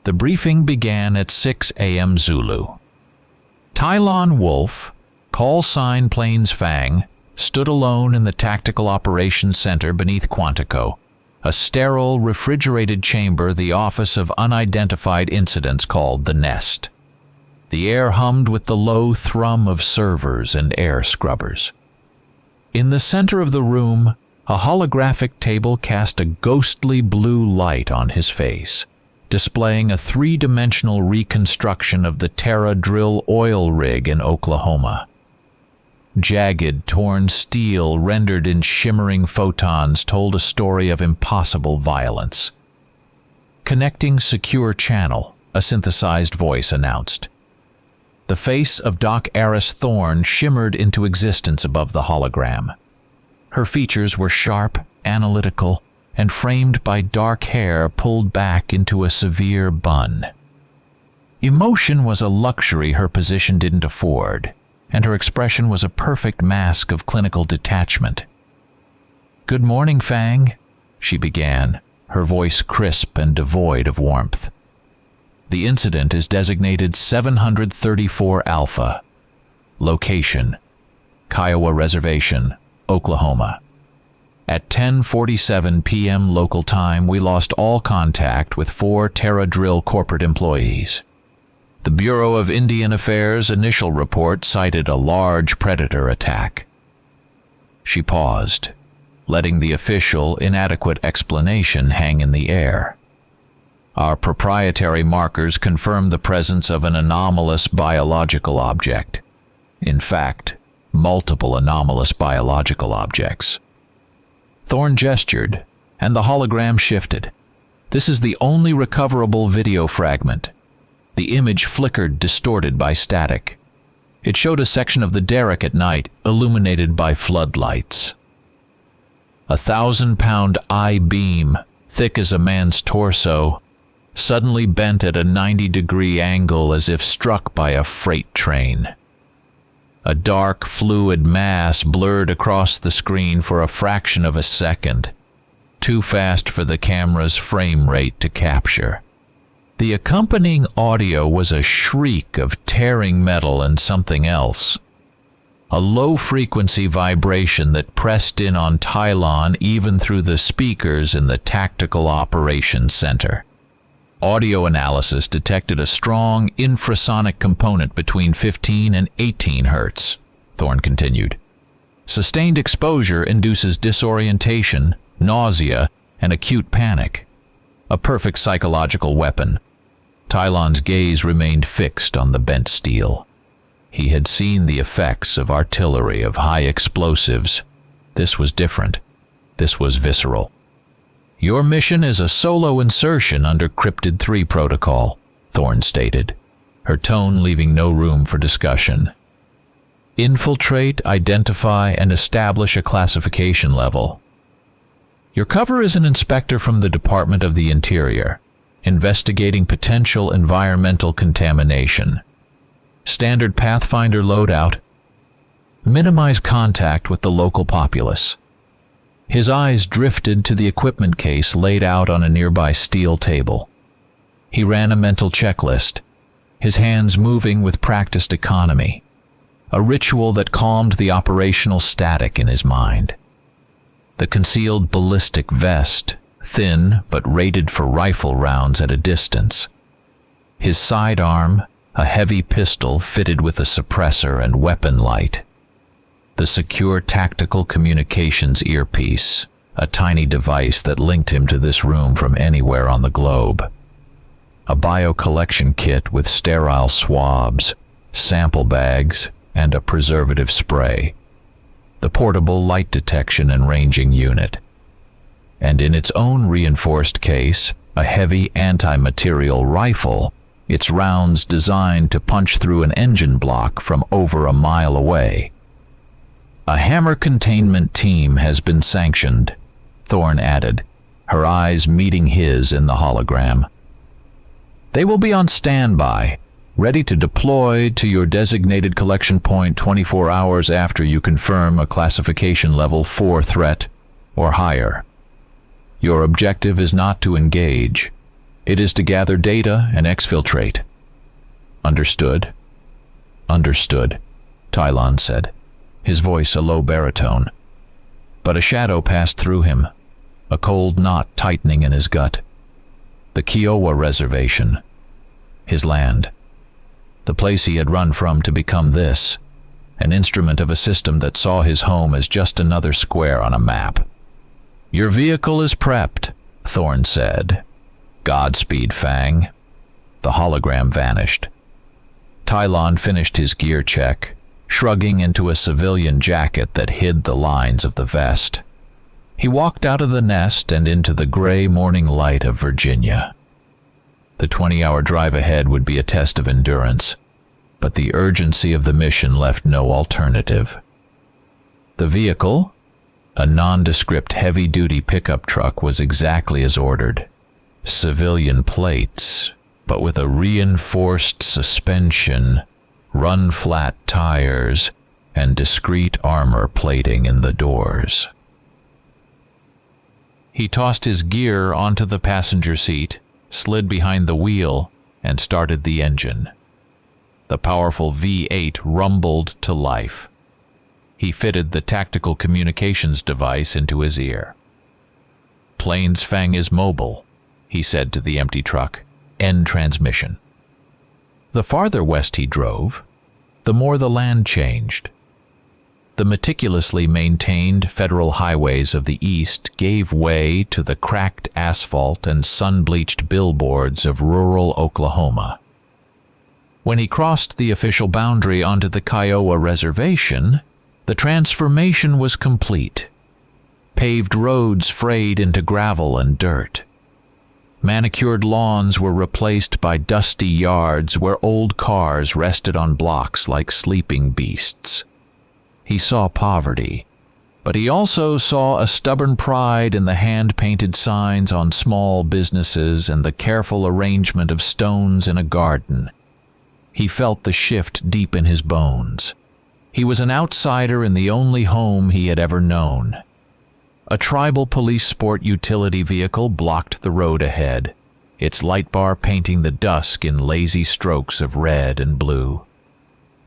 The briefing began at 6 a.m. Zulu. Tylon Wolf, call sign Plains Fang, stood alone in the Tactical Operations Center beneath Quantico, a sterile, refrigerated chamber the Office of Unidentified Incidents called the Nest. The air hummed with the low thrum of servers and air scrubbers. In the center of the room, a holographic table cast a ghostly blue light on his face, displaying a three-dimensional reconstruction of the Terra drill oil rig in Oklahoma. Jagged, torn steel rendered in shimmering photons told a story of impossible violence. "Connecting secure channel," a synthesized voice announced. The face of Doc Eris Thorne shimmered into existence above the hologram. Her features were sharp, analytical, and framed by dark hair pulled back into a severe bun. Emotion was a luxury her position didn't afford, and her expression was a perfect mask of clinical detachment. "Good morning, Fang," she began, her voice crisp and devoid of warmth. "The incident is designated 734 Alpha. Location: Kiowa Reservation, Oklahoma. At 10:47 p.m. local time, we lost all contact with 4 Terra Drill corporate employees. The Bureau of Indian Affairs' initial report cited a large predator attack." She paused, letting the official, inadequate explanation hang in the air. "Our proprietary markers confirm the presence of an anomalous biological object. In fact, multiple anomalous biological objects." Thorne gestured, and the hologram shifted. "This is the only recoverable video fragment." The image flickered, distorted by static. It showed a section of the derrick at night, illuminated by floodlights. A 1,000-pound I-beam, thick as a man's torso, suddenly bent at a 90-degree angle as if struck by a freight train. A dark, fluid mass blurred across the screen for a fraction of a second, too fast for the camera's frame rate to capture. The accompanying audio was a shriek of tearing metal and something else. A low-frequency vibration that pressed in on Tylon even through the speakers in the Tactical Operations Center. Audio analysis detected a strong infrasonic component between 15 and 18 hertz, Thorne continued. Sustained exposure induces disorientation, nausea, and acute panic. A perfect psychological weapon. Tylon's gaze remained fixed on the bent steel. He had seen the effects of artillery, of high explosives. This was different. This was visceral. "Your mission is a solo insertion under Cryptid 3 protocol," Thorne stated, her tone leaving no room for discussion. "Infiltrate, identify, and establish a classification level. Your cover is an inspector from the Department of the Interior, investigating potential environmental contamination. Standard Pathfinder loadout. Minimize contact with the local populace." His eyes drifted to the equipment case laid out on a nearby steel table. He ran a mental checklist, his hands moving with practiced economy, a ritual that calmed the operational static in his mind. The concealed ballistic vest, thin but rated for rifle rounds at a distance. His sidearm, a heavy pistol fitted with a suppressor and weapon light. The secure tactical communications earpiece, a tiny device that linked him to this room from anywhere on the globe. A biocollection kit with sterile swabs, sample bags, and a preservative spray. The portable light detection and ranging unit. And in its own reinforced case, a heavy anti-material rifle, its rounds designed to punch through an engine block from over a mile away. "A hammer containment team has been sanctioned," Thorne added, her eyes meeting his in the hologram. "They will be on standby, ready to deploy to your designated collection point 24 hours after you confirm a classification level 4 threat or higher. Your objective is not to engage. It is to gather data and exfiltrate. Understood? Understood, Tylon said, his voice a low baritone. But a shadow passed through him, a cold knot tightening in his gut. The Kiowa Reservation, his land, the place he had run from to become this, an instrument of a system that saw his home as just another square on a map. Your vehicle is prepped, Thorne said. Godspeed, Fang. The hologram vanished. Tylon finished his gear check, shrugging into a civilian jacket that hid the lines of the vest. He walked out of the nest and into the gray morning light of Virginia. The 20-hour drive ahead would be a test of endurance, but the urgency of the mission left no alternative. The vehicle, a nondescript heavy-duty pickup truck, was exactly as ordered. Civilian plates, but with a reinforced suspension, run-flat tires, and discreet armor plating in the doors. He tossed his gear onto the passenger seat, slid behind the wheel, and started the engine. The powerful V8 rumbled to life. He fitted the tactical communications device into his ear. Plains Fang is mobile, he said to the empty truck. End transmission. The farther west he drove, the more the land changed. The meticulously maintained federal highways of the east gave way to the cracked asphalt and sun-bleached billboards of rural Oklahoma. When he crossed the official boundary onto the Kiowa Reservation, the transformation was complete. Paved roads frayed into gravel and dirt. Manicured lawns were replaced by dusty yards where old cars rested on blocks like sleeping beasts. He saw poverty, but he also saw a stubborn pride in the hand-painted signs on small businesses and the careful arrangement of stones in a garden. He felt the shift deep in his bones. He was an outsider in the only home he had ever known. A tribal police sport utility vehicle blocked the road ahead, its light bar painting the dusk in lazy strokes of red and blue.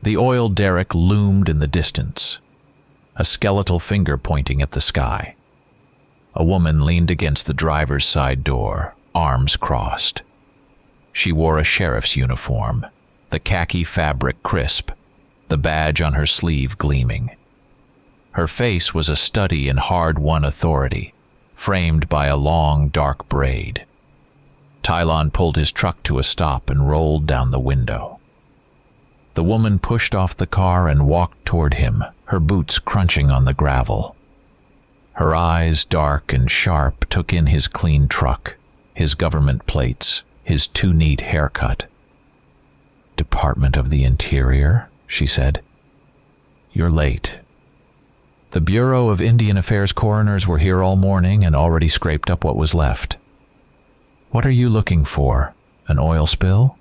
The oil derrick loomed in the distance, a skeletal finger pointing at the sky. A woman leaned against the driver's side door, arms crossed. She wore a sheriff's uniform, the khaki fabric crisp, the badge on her sleeve gleaming. Her face was a study in hard-won authority, framed by a long, dark braid. Tylon pulled his truck to a stop and rolled down the window. The woman pushed off the car and walked toward him, her boots crunching on the gravel. Her eyes, dark and sharp, took in his clean truck, his government plates, his too-neat haircut. "Department of the Interior," she said. "You're late. The Bureau of Indian Affairs coroners were here all morning and already scraped up what was left. What are you looking for? An oil spill?"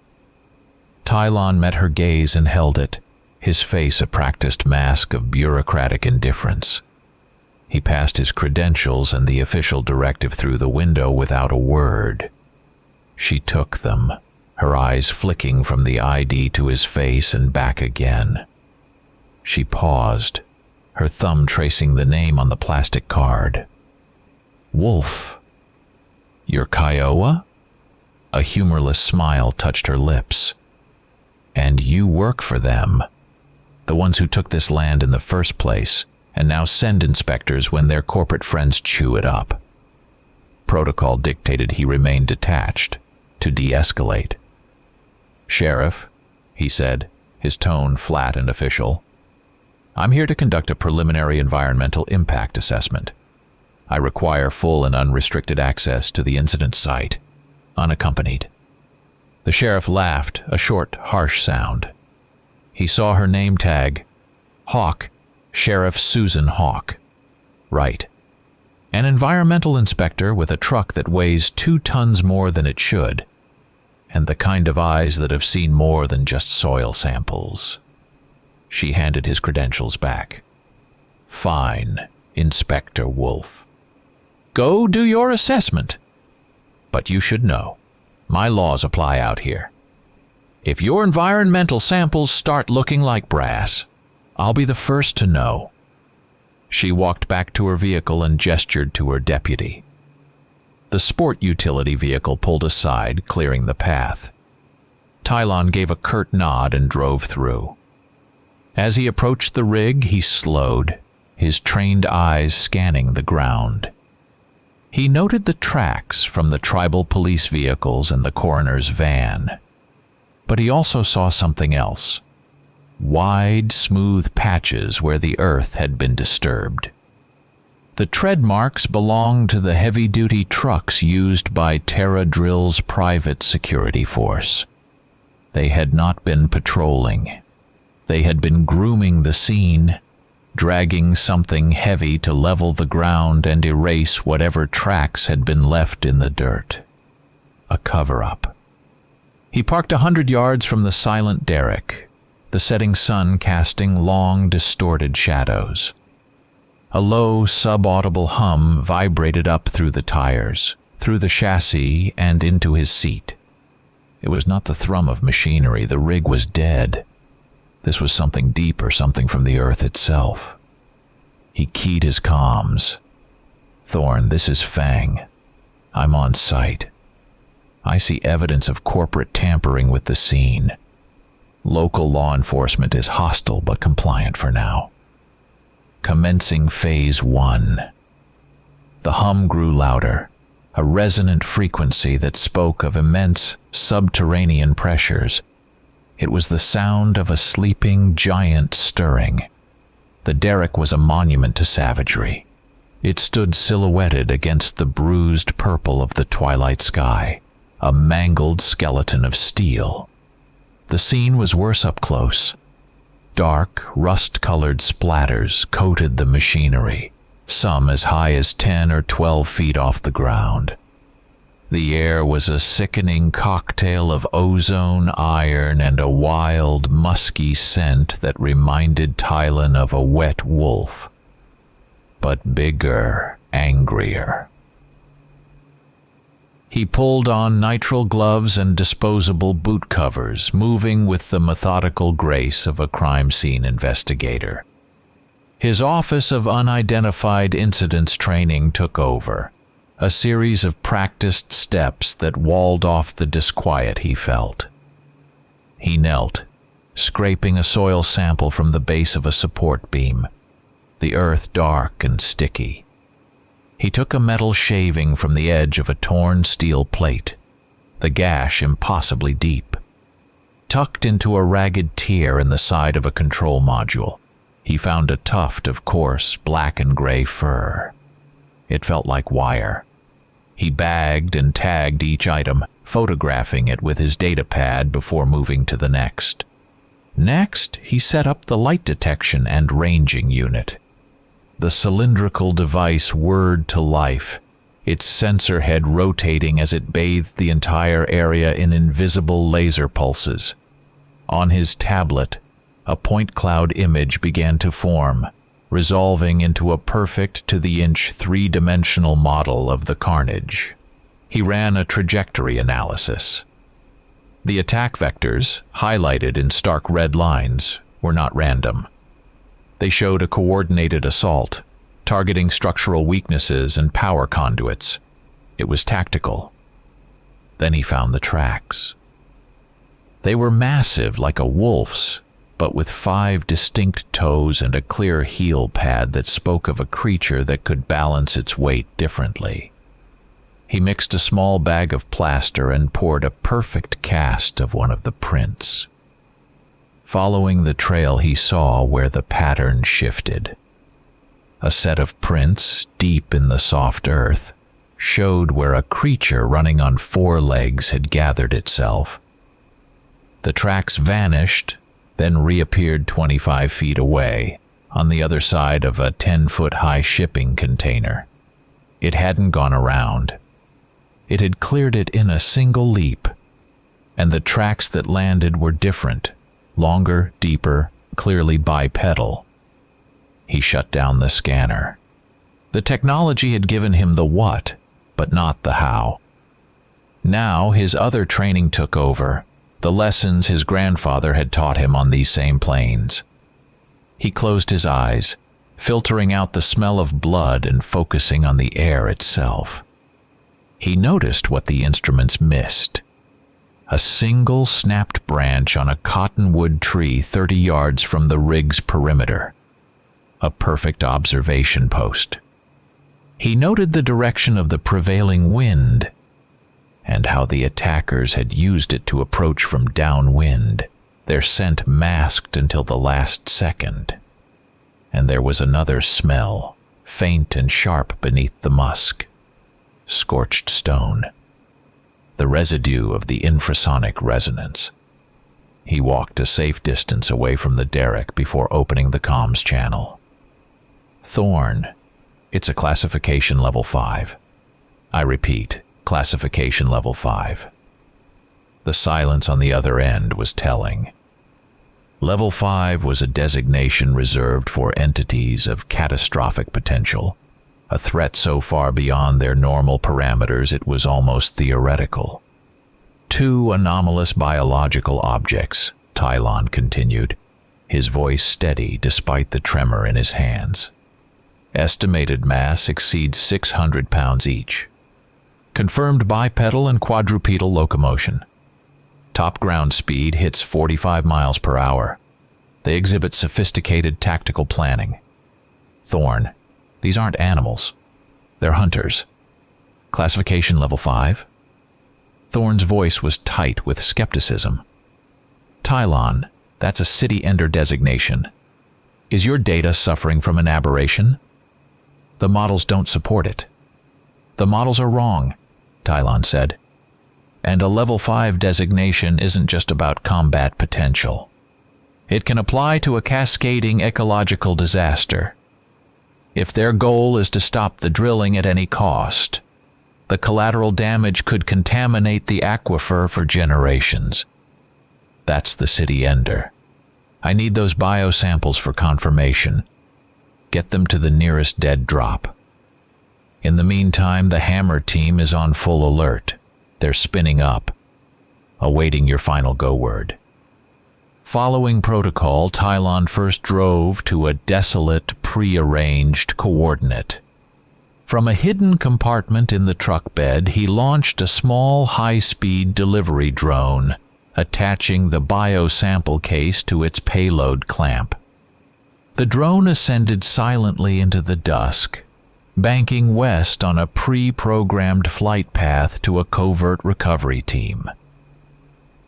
Tylon met her gaze and held it, his face a practiced mask of bureaucratic indifference. He passed his credentials and the official directive through the window without a word. She took them, her eyes flicking from the ID to his face and back again. She paused, her thumb tracing the name on the plastic card. "Wolf. You're Kiowa?" A humorless smile touched her lips. "And you work for them, the ones who took this land in the first place, and now send inspectors when their corporate friends chew it up." Protocol dictated he remain detached, to de-escalate. "Sheriff," he said, his tone flat and official, "I'm here to conduct a preliminary environmental impact assessment. I require full and unrestricted access to the incident site, unaccompanied." The sheriff laughed, a short, harsh sound. He saw her name tag. Hawk, Sheriff Susan Hawk. Right. An environmental inspector with a truck that weighs 2 tons more than it should, and the kind of eyes that have seen more than just soil samples. She handed his credentials back. "Fine, Inspector Wolf. Go do your assessment. But you should know, My laws apply out here. If your environmental samples start looking like brass, I'll be the first to know." She walked back to her vehicle and gestured to her deputy. The sport utility vehicle pulled aside, clearing the path. Tylon gave a curt nod and drove through. As he approached the rig, he slowed, his trained eyes scanning the ground. He noted the tracks from the tribal police vehicles and the coroner's van. But he also saw something else. Wide, smooth patches where the earth had been disturbed. The tread marks belonged to the heavy-duty trucks used by Terra Drill's private security force. They had not been patrolling. They had been grooming the scene, dragging something heavy to level the ground and erase whatever tracks had been left in the dirt. A cover-up. He parked 100 yards from the silent derrick, the setting sun casting long, distorted shadows. A low, sub-audible hum vibrated up through the tires, through the chassis, and into his seat. It was not the thrum of machinery. The rig was dead. This was something deeper, something from the earth itself. He keyed his comms. "Thorne, this is Fang. I'm on site. I see evidence of corporate tampering with the scene. Local law enforcement is hostile but compliant for now. Commencing Phase 1. The hum grew louder, a resonant frequency that spoke of immense subterranean pressures. It was the sound of a sleeping giant stirring. The derrick was a monument to savagery. It stood silhouetted against the bruised purple of the twilight sky, a mangled skeleton of steel. The scene was worse up close. Dark, rust-colored splatters coated the machinery, some as high as 10 or 12 feet off the ground. The air was a sickening cocktail of ozone, iron, and a wild, musky scent that reminded Tylon of a wet wolf. But bigger, angrier. He pulled on nitrile gloves and disposable boot covers, moving with the methodical grace of a crime scene investigator. His Office of Unidentified Incidents Training took over, a series of practiced steps that walled off the disquiet he felt. He knelt, scraping a soil sample from the base of a support beam, the earth dark and sticky. He took a metal shaving from the edge of a torn steel plate, the gash impossibly deep. Tucked into a ragged tear in the side of a control module, he found a tuft of coarse black and gray fur. It felt like wire. He bagged and tagged each item, photographing it with his data pad before moving to the next. Next, he set up the light detection and ranging unit. The cylindrical device whirred to life, its sensor head rotating as it bathed the entire area in invisible laser pulses. On his tablet, a point cloud image began to form, resolving into a perfect-to-the-inch three-dimensional model of the carnage. He ran a trajectory analysis. The attack vectors, highlighted in stark red lines, were not random. They showed a coordinated assault, targeting structural weaknesses and power conduits. It was tactical. Then he found the tracks. They were massive, like a wolf's, but with 5 distinct toes and a clear heel pad that spoke of a creature that could balance its weight differently. He mixed a small bag of plaster and poured a perfect cast of one of the prints. Following the trail, he saw where the pattern shifted. A set of prints, deep in the soft earth, showed where a creature running on 4 legs had gathered itself. The tracks vanished, then reappeared 25 feet away, on the other side of a 10-foot-high shipping container. It hadn't gone around. It had cleared it in a single leap, and the tracks that landed were different, longer, deeper, clearly bipedal. He shut down the scanner. The technology had given him the what, but not the how. Now his other training took over, the lessons his grandfather had taught him on these same planes. He closed his eyes, filtering out the smell of blood and focusing on the air itself. He noticed what the instruments missed. A single snapped branch on a cottonwood tree 30 yards from the rig's perimeter. A perfect observation post. He noted the direction of the prevailing wind, and how the attackers had used it to approach from downwind, their scent masked until the last second. And there was another smell, faint and sharp beneath the musk. Scorched stone. The residue of the infrasonic resonance. He walked a safe distance away from the derrick before opening the comms channel. Thorn. It's a classification level 5. I repeat, classification level 5. The silence on the other end was telling. Level 5 was a designation reserved for entities of catastrophic potential, a threat so far beyond their normal parameters it was almost theoretical. 2 anomalous biological objects, Tylon continued, his voice steady despite the tremor in his hands. Estimated mass exceeds 600 pounds each. Confirmed bipedal and quadrupedal locomotion. Top ground speed hits 45 miles per hour. They exhibit sophisticated tactical planning. Thorn. These aren't animals. They're hunters. Classification level 5. Thorn's voice was tight with skepticism. Tylon, that's a city-ender designation. Is your data suffering from an aberration? The models don't support it. The models are wrong, Tylon said. And a level 5 designation isn't just about combat potential. It can apply to a cascading ecological disaster. If their goal is to stop the drilling at any cost, the collateral damage could contaminate the aquifer for generations. That's the city ender. I need those biosamples for confirmation. Get them to the nearest dead drop. In the meantime, the Hammer team is on full alert. They're spinning up, awaiting your final go word. Following protocol, Tylon first drove to a desolate, pre-arranged coordinate. From a hidden compartment in the truck bed, he launched a small, high-speed delivery drone, attaching the biosample case to its payload clamp. The drone ascended silently into the dusk, banking west on a pre-programmed flight path to a covert recovery team.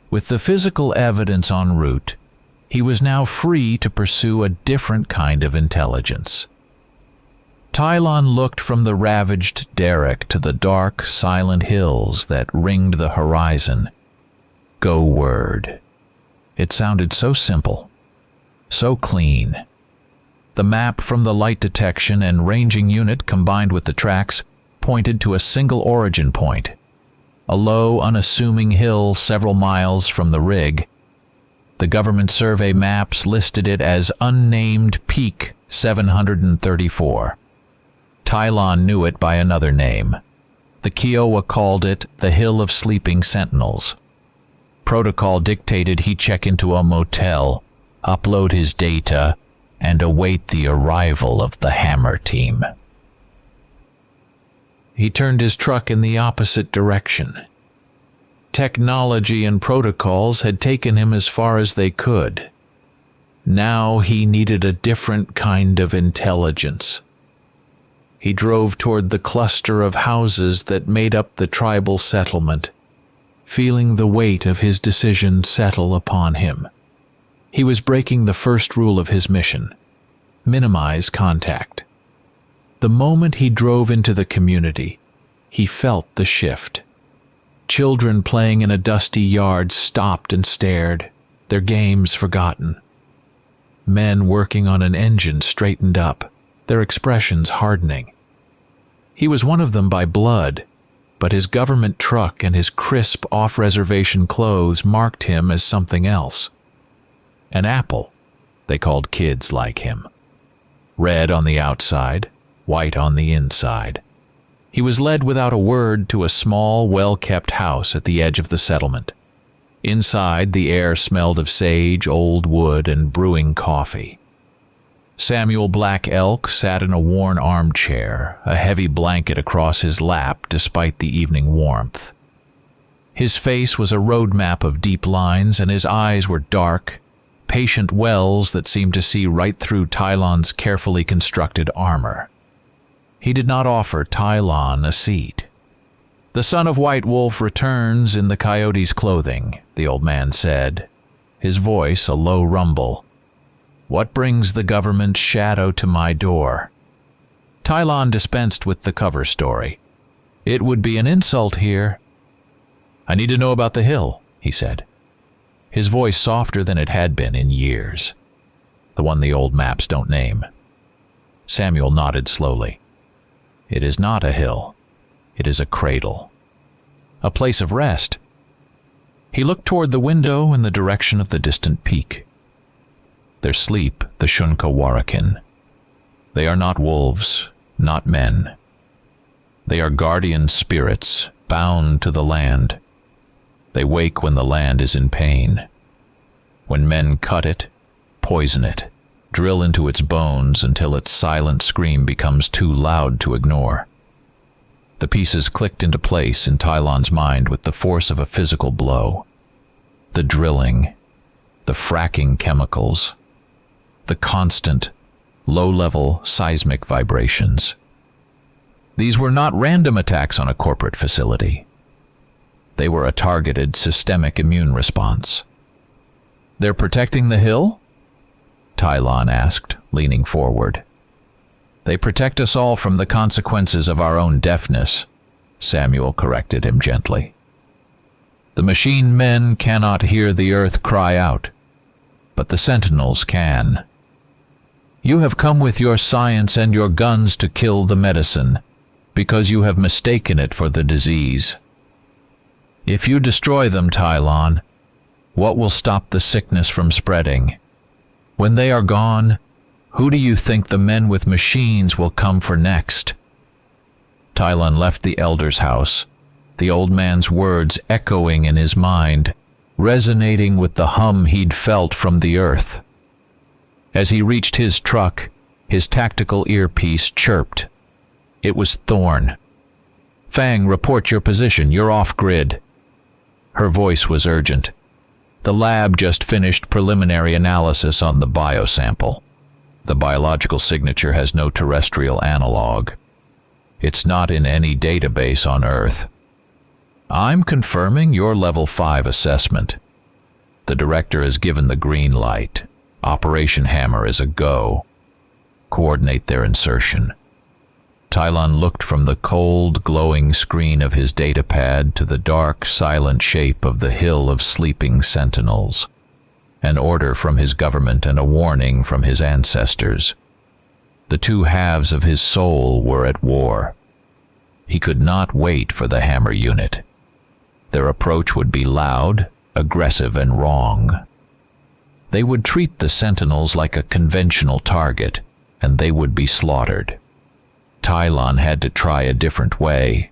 With the physical evidence en route, he was now free to pursue a different kind of intelligence. Tylon looked from the ravaged derrick to the dark, silent hills that ringed the horizon. Go word. It sounded so simple, so clean. The map from the light detection and ranging unit combined with the tracks pointed to a single origin point, a low, unassuming hill several miles from the rig. The government survey maps listed it as Unnamed Peak 734. Tylon knew it by another name. The Kiowa called it the Hill of Sleeping Sentinels. Protocol dictated he check into a motel, upload his data, and await the arrival of the Hammer team. He turned his truck in the opposite direction. Technology and protocols had taken him as far as they could. Now he needed a different kind of intelligence. He drove toward the cluster of houses that made up the tribal settlement, feeling the weight of his decision settle upon him. He was breaking the first rule of his mission: minimize contact. The moment he drove into the community, he felt the shift. Children playing in a dusty yard stopped and stared, their games forgotten. Men working on an engine straightened up, their expressions hardening. He was one of them by blood, but his government truck and his crisp off-reservation clothes marked him as something else. An apple, they called kids like him. Red on the outside, white on the inside. He was led without a word to a small, well-kept house at the edge of the settlement. Inside, the air smelled of sage, old wood, and brewing coffee. Samuel Black Elk sat in a worn armchair, a heavy blanket across his lap despite the evening warmth. His face was a road map of deep lines, and his eyes were dark, patient wells that seemed to see right through Tylon's carefully constructed armor. He did not offer Tylon a seat. "The son of White Wolf returns in the coyote's clothing," the old man said, his voice a low rumble. "What brings the government's shadow to my door?" Tylon dispensed with the cover story. "It would be an insult here." "I need to know about the hill," he said, his voice softer than it had been in years. "The one the old maps don't name." Samuel nodded slowly. "It is not a hill. It is a cradle. A place of rest." He looked toward the window in the direction of the distant peak. "There sleep the Shunka-Warakin. They are not wolves, not men. They are guardian spirits, bound to the land. They wake when the land is in pain. When men cut it, poison it, drill into its bones until its silent scream becomes too loud to ignore." The pieces clicked into place in Tylon's mind with the force of a physical blow. The drilling, the fracking chemicals, the constant, low-level seismic vibrations. These were not random attacks on a corporate facility. They were a targeted, systemic immune response. "They're protecting the hill?" Tylon asked, leaning forward. "They protect us all from the consequences of our own deafness," Samuel corrected him gently. "The machine men cannot hear the earth cry out, but the sentinels can. You have come with your science and your guns to kill the medicine, because you have mistaken it for the disease. If you destroy them, Tylon, what will stop the sickness from spreading? When they are gone, who do you think the men with machines will come for next?" Tylon left the elder's house, the old man's words echoing in his mind, resonating with the hum he'd felt from the earth. As he reached his truck, his tactical earpiece chirped. It was Thorn. "Fang, report your position. You're off-grid." Her voice was urgent. "The lab just finished preliminary analysis on the biosample. The biological signature has no terrestrial analog. It's not in any database on Earth. I'm confirming your Level 5 assessment. The director has given the green light. Operation Hammer is a go. Coordinate their insertion." Tylon looked from the cold, glowing screen of his datapad to the dark, silent shape of the hill of sleeping sentinels. An order from his government and a warning from his ancestors. The two halves of his soul were at war. He could not wait for the Hammer unit. Their approach would be loud, aggressive, and wrong. They would treat the sentinels like a conventional target, and they would be slaughtered. Tylon had to try a different way.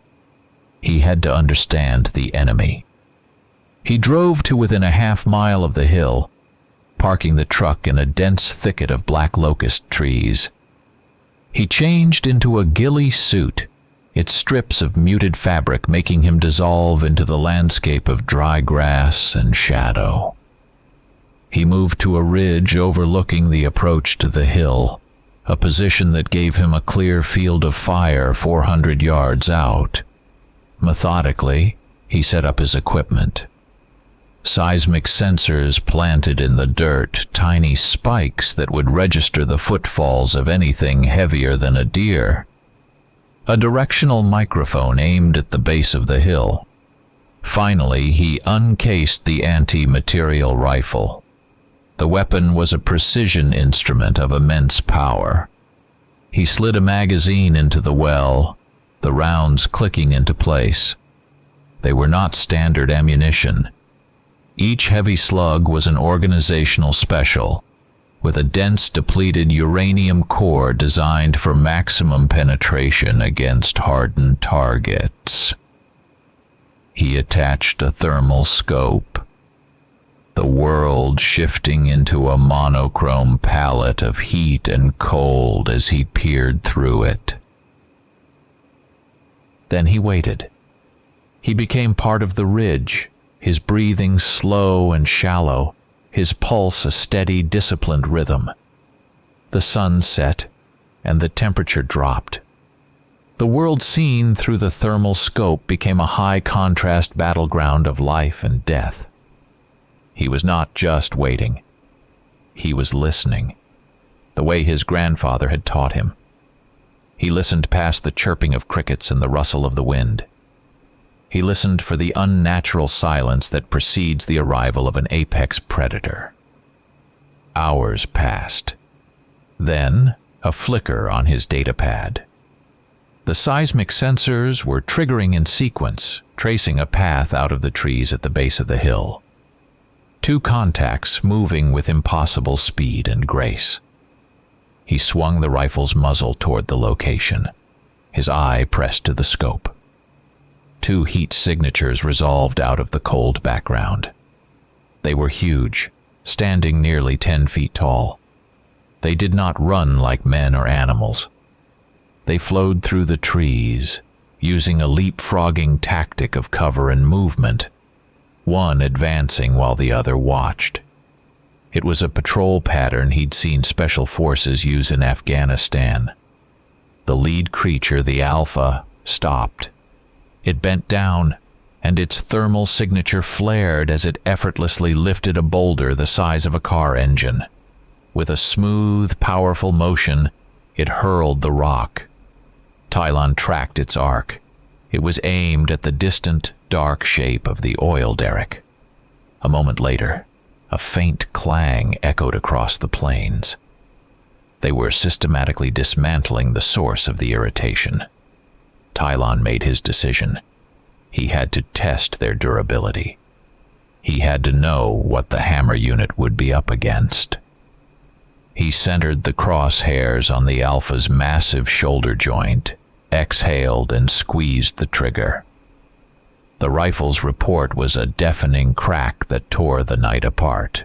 He had to understand the enemy. He drove to within a half-mile of the hill, parking the truck in a dense thicket of black locust trees. He changed into a ghillie suit, its strips of muted fabric making him dissolve into the landscape of dry grass and shadow. He moved to a ridge overlooking the approach to the hill, a position that gave him a clear field of fire 400 yards out. Methodically, he set up his equipment. Seismic sensors planted in the dirt, tiny spikes that would register the footfalls of anything heavier than a deer. A directional microphone aimed at the base of the hill. Finally, he uncased the anti-material rifle. The weapon was a precision instrument of immense power. He slid a magazine into the well, the rounds clicking into place. They were not standard ammunition. Each heavy slug was an organizational special, with a dense depleted uranium core designed for maximum penetration against hardened targets. He attached a thermal scope, the world shifting into a monochrome palette of heat and cold as he peered through it. Then he waited. He became part of the ridge, his breathing slow and shallow, his pulse a steady, disciplined rhythm. The sun set, and the temperature dropped. The world seen through the thermal scope became a high-contrast battleground of life and death. He was not just waiting. He was listening, the way his grandfather had taught him. He listened past the chirping of crickets and the rustle of the wind. He listened for the unnatural silence that precedes the arrival of an apex predator. Hours passed. Then, a flicker on his datapad. The seismic sensors were triggering in sequence, tracing a path out of the trees at the base of the hill. 2 contacts moving with impossible speed and grace. He swung the rifle's muzzle toward the location, his eye pressed to the scope. 2 heat signatures resolved out of the cold background. They were huge, standing nearly 10 feet tall. They did not run like men or animals. They flowed through the trees, using a leapfrogging tactic of cover and movement, one advancing while the other watched. It was a patrol pattern he'd seen special forces use in Afghanistan. The lead creature, the Alpha, stopped. It bent down, and its thermal signature flared as it effortlessly lifted a boulder the size of a car engine. With a smooth, powerful motion, it hurled the rock. Tylon tracked its arc. It was aimed at the distant, dark shape of the oil derrick. A moment later, a faint clang echoed across the plains. They were systematically dismantling the source of the irritation. Tylon made his decision. He had to test their durability. He had to know what the hammer unit would be up against. He centered the crosshairs on the Alpha's massive shoulder joint, exhaled and squeezed the trigger. The rifle's report was a deafening crack that tore the night apart.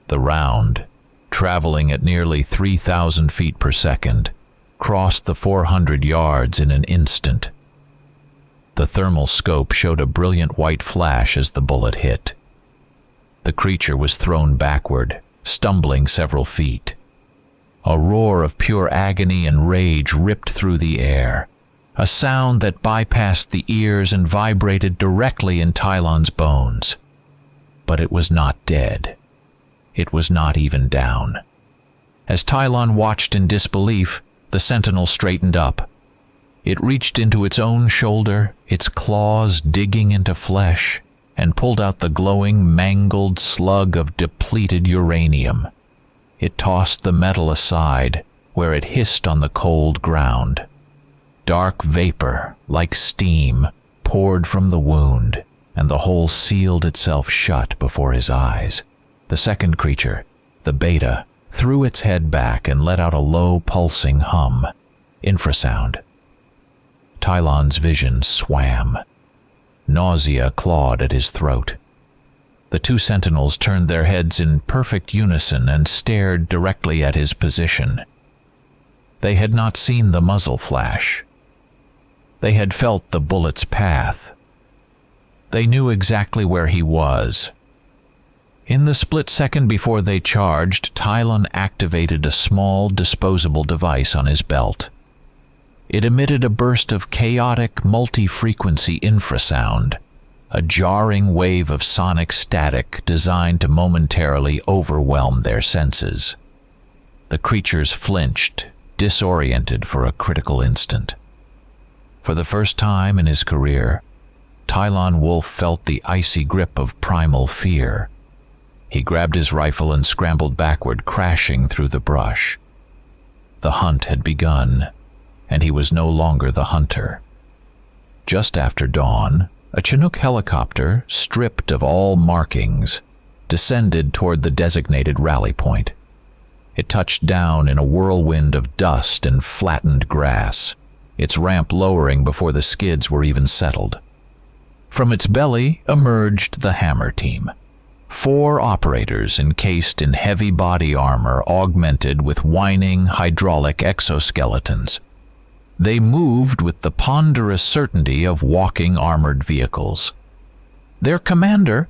The round, traveling at nearly 3,000 feet per second, crossed the 400 yards in an instant. The thermal scope showed a brilliant white flash as the bullet hit. The creature was thrown backward, stumbling several feet. A roar of pure agony and rage ripped through the air, a sound that bypassed the ears and vibrated directly in Tylon's bones. But it was not dead. It was not even down. As Tylon watched in disbelief, the sentinel straightened up. It reached into its own shoulder, its claws digging into flesh, and pulled out the glowing, mangled slug of depleted uranium. It tossed the metal aside, where it hissed on the cold ground. Dark vapor, like steam, poured from the wound, and the hole sealed itself shut before his eyes. The second creature, the Beta, threw its head back and let out a low, pulsing hum. Infrasound. Tylon's vision swam. Nausea clawed at his throat. The 2 sentinels turned their heads in perfect unison and stared directly at his position. They had not seen the muzzle flash. They had felt the bullet's path. They knew exactly where he was. In the split second before they charged, Tylon activated a small, disposable device on his belt. It emitted a burst of chaotic, multi-frequency infrasound, a jarring wave of sonic static designed to momentarily overwhelm their senses. The creatures flinched, disoriented for a critical instant. For the first time in his career, Tylon Wolf felt the icy grip of primal fear. He grabbed his rifle and scrambled backward, crashing through the brush. The hunt had begun, and he was no longer the hunter. Just after dawn, a Chinook helicopter, stripped of all markings, descended toward the designated rally point. It touched down in a whirlwind of dust and flattened grass, its ramp lowering before the skids were even settled. From its belly emerged the hammer team. 4 operators encased in heavy body armor augmented with whining hydraulic exoskeletons. They moved with the ponderous certainty of walking armored vehicles. Their commander,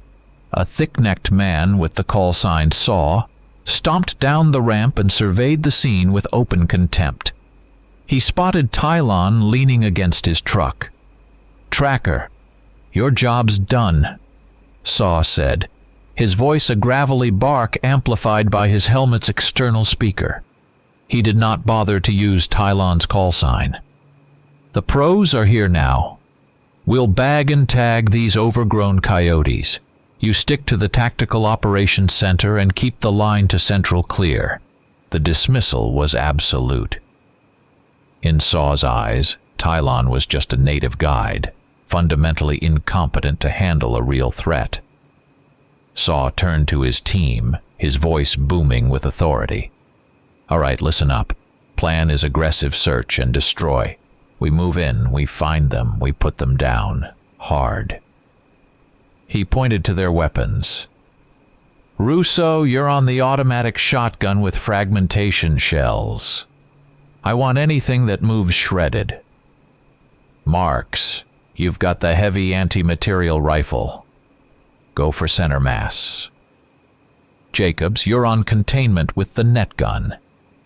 a thick-necked man with the call sign SAW, stomped down the ramp and surveyed the scene with open contempt. He spotted Tylon leaning against his truck. "Tracker, your job's done," SAW said, his voice a gravelly bark amplified by his helmet's external speaker. He did not bother to use Tylon's call sign. "The pros are here now. We'll bag and tag these overgrown coyotes. You stick to the Tactical Operations Center and keep the line to Central clear." The dismissal was absolute. In SAW's eyes, Tylon was just a native guide, fundamentally incompetent to handle a real threat. SAW turned to his team, his voice booming with authority. "All right, listen up. Plan is aggressive search and destroy. We move in, we find them, we put them down. Hard." He pointed to their weapons. "Russo, you're on the automatic shotgun with fragmentation shells. I want anything that moves shredded. Marks, you've got the heavy anti-material rifle. Go for center mass. Jacobs, you're on containment with the net gun.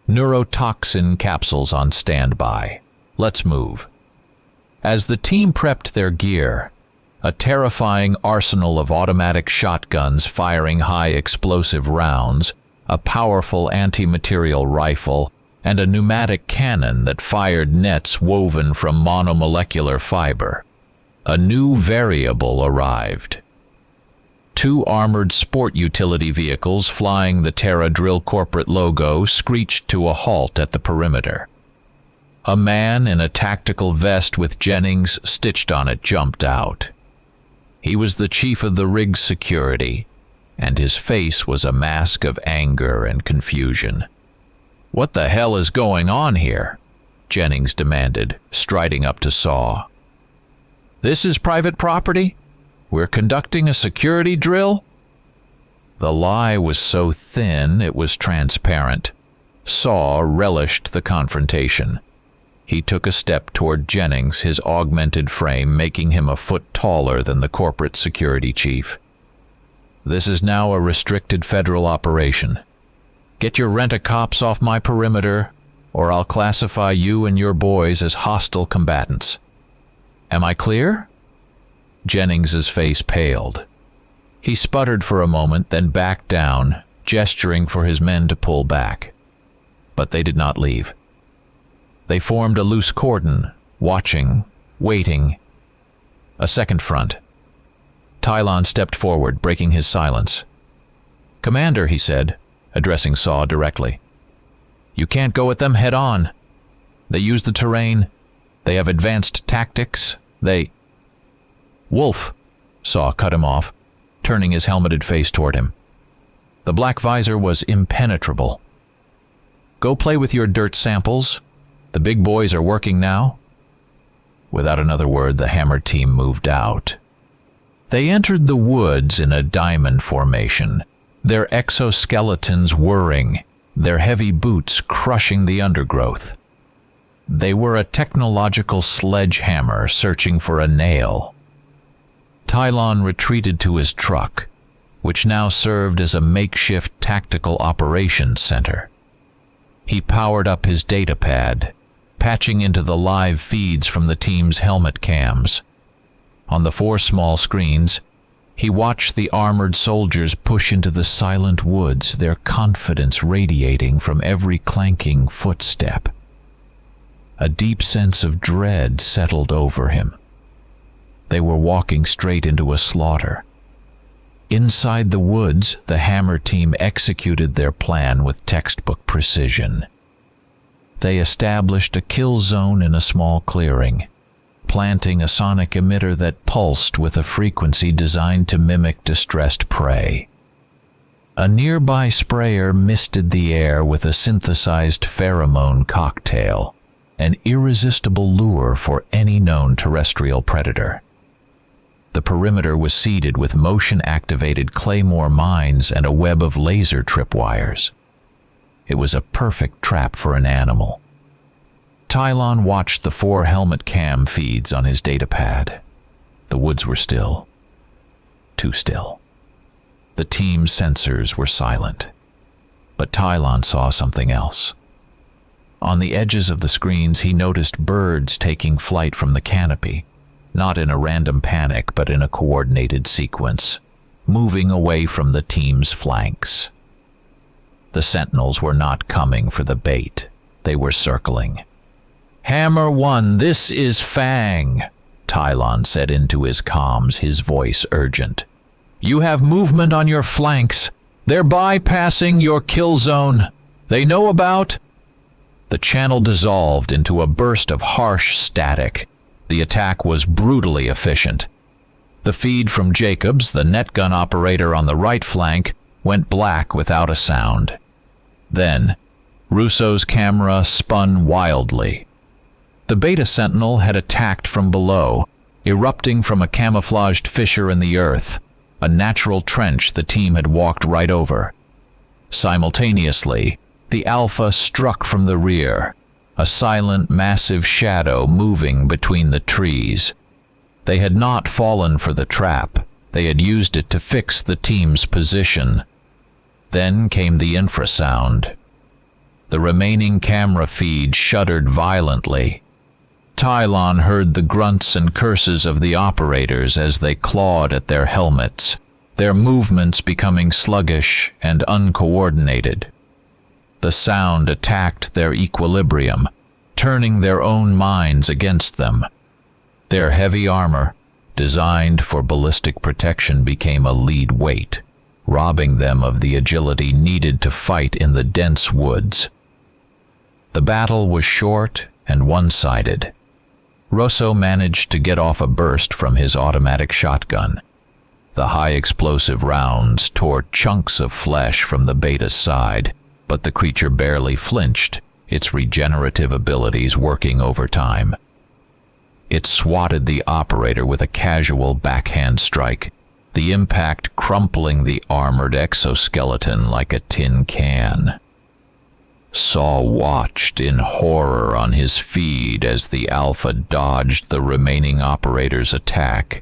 Neurotoxin capsules on standby. Let's move." As the team prepped their gear, a terrifying arsenal of automatic shotguns firing high explosive rounds, a powerful anti-material rifle, and a pneumatic cannon that fired nets woven from monomolecular fiber. A new variable arrived. 2 armored sport utility vehicles flying the Terra Drill corporate logo screeched to a halt at the perimeter. A man in a tactical vest with Jennings stitched on it jumped out. He was the chief of the rig's security, and his face was a mask of anger and confusion. "What the hell is going on here?" Jennings demanded, striding up to SAW. "This is private property? We're conducting a security drill?" The lie was so thin it was transparent. SAW relished the confrontation. He took a step toward Jennings, his augmented frame making him a foot taller than the corporate security chief. "This is now a restricted federal operation. Get your rent-a-cops off my perimeter, or I'll classify you and your boys as hostile combatants. Am I clear?" Jennings's face paled. He sputtered for a moment, then backed down, gesturing for his men to pull back. But they did not leave. They formed a loose cordon, watching, waiting. A second front. Tylon stepped forward, breaking his silence. "Commander," he said, addressing SAW directly, "you can't go at them head-on. They use the terrain. They have advanced tactics. They—" "Wolf," SAW cut him off, turning his helmeted face toward him. The black visor was impenetrable. "Go play with your dirt samples. The big boys are working now." Without another word, the hammer team moved out. They entered the woods in a diamond formation, their exoskeletons whirring, their heavy boots crushing the undergrowth. They were a technological sledgehammer searching for a nail. Tylon retreated to his truck, which now served as a makeshift tactical operations center. He powered up his datapad, patching into the live feeds from the team's helmet cams. On the 4 small screens, he watched the armored soldiers push into the silent woods, their confidence radiating from every clanking footstep. A deep sense of dread settled over him. They were walking straight into a slaughter. Inside the woods, the hammer team executed their plan with textbook precision. They established a kill zone in a small clearing, planting a sonic emitter that pulsed with a frequency designed to mimic distressed prey. A nearby sprayer misted the air with a synthesized pheromone cocktail, an irresistible lure for any known terrestrial predator. The perimeter was seeded with motion-activated claymore mines and a web of laser tripwires. It was a perfect trap for an animal. Tylon watched the 4 helmet cam feeds on his datapad. The woods were still. Too still. The team's sensors were silent. But Tylon saw something else. On the edges of the screens, he noticed birds taking flight from the canopy, not in a random panic, but in a coordinated sequence, moving away from the team's flanks. The sentinels were not coming for the bait. They were circling. "Hammer 1, this is Fang," Tylon said into his comms, his voice urgent. "You have movement on your flanks. They're bypassing your kill zone. They know about—" The channel dissolved into a burst of harsh static. The attack was brutally efficient. The feed from Jacobs, the netgun operator on the right flank, went black without a sound. Then, Russo's camera spun wildly. The Beta Sentinel had attacked from below, erupting from a camouflaged fissure in the earth, a natural trench the team had walked right over. Simultaneously, the Alpha struck from the rear, a silent, massive shadow moving between the trees. They had not fallen for the trap. They had used it to fix the team's position. Then came the infrasound. The remaining camera feed shuddered violently. Tylon heard the grunts and curses of the operators as they clawed at their helmets, their movements becoming sluggish and uncoordinated. The sound attacked their equilibrium, turning their own minds against them. Their heavy armor, designed for ballistic protection, became a lead weight, robbing them of the agility needed to fight in the dense woods. The battle was short and one-sided. Russo managed to get off a burst from his automatic shotgun. The high-explosive rounds tore chunks of flesh from the Beta's side, but the creature barely flinched, its regenerative abilities working overtime. It swatted the operator with a casual backhand strike, the impact crumpling the armored exoskeleton like a tin can. Saw watched in horror on his feed as the Alpha dodged the remaining operator's attack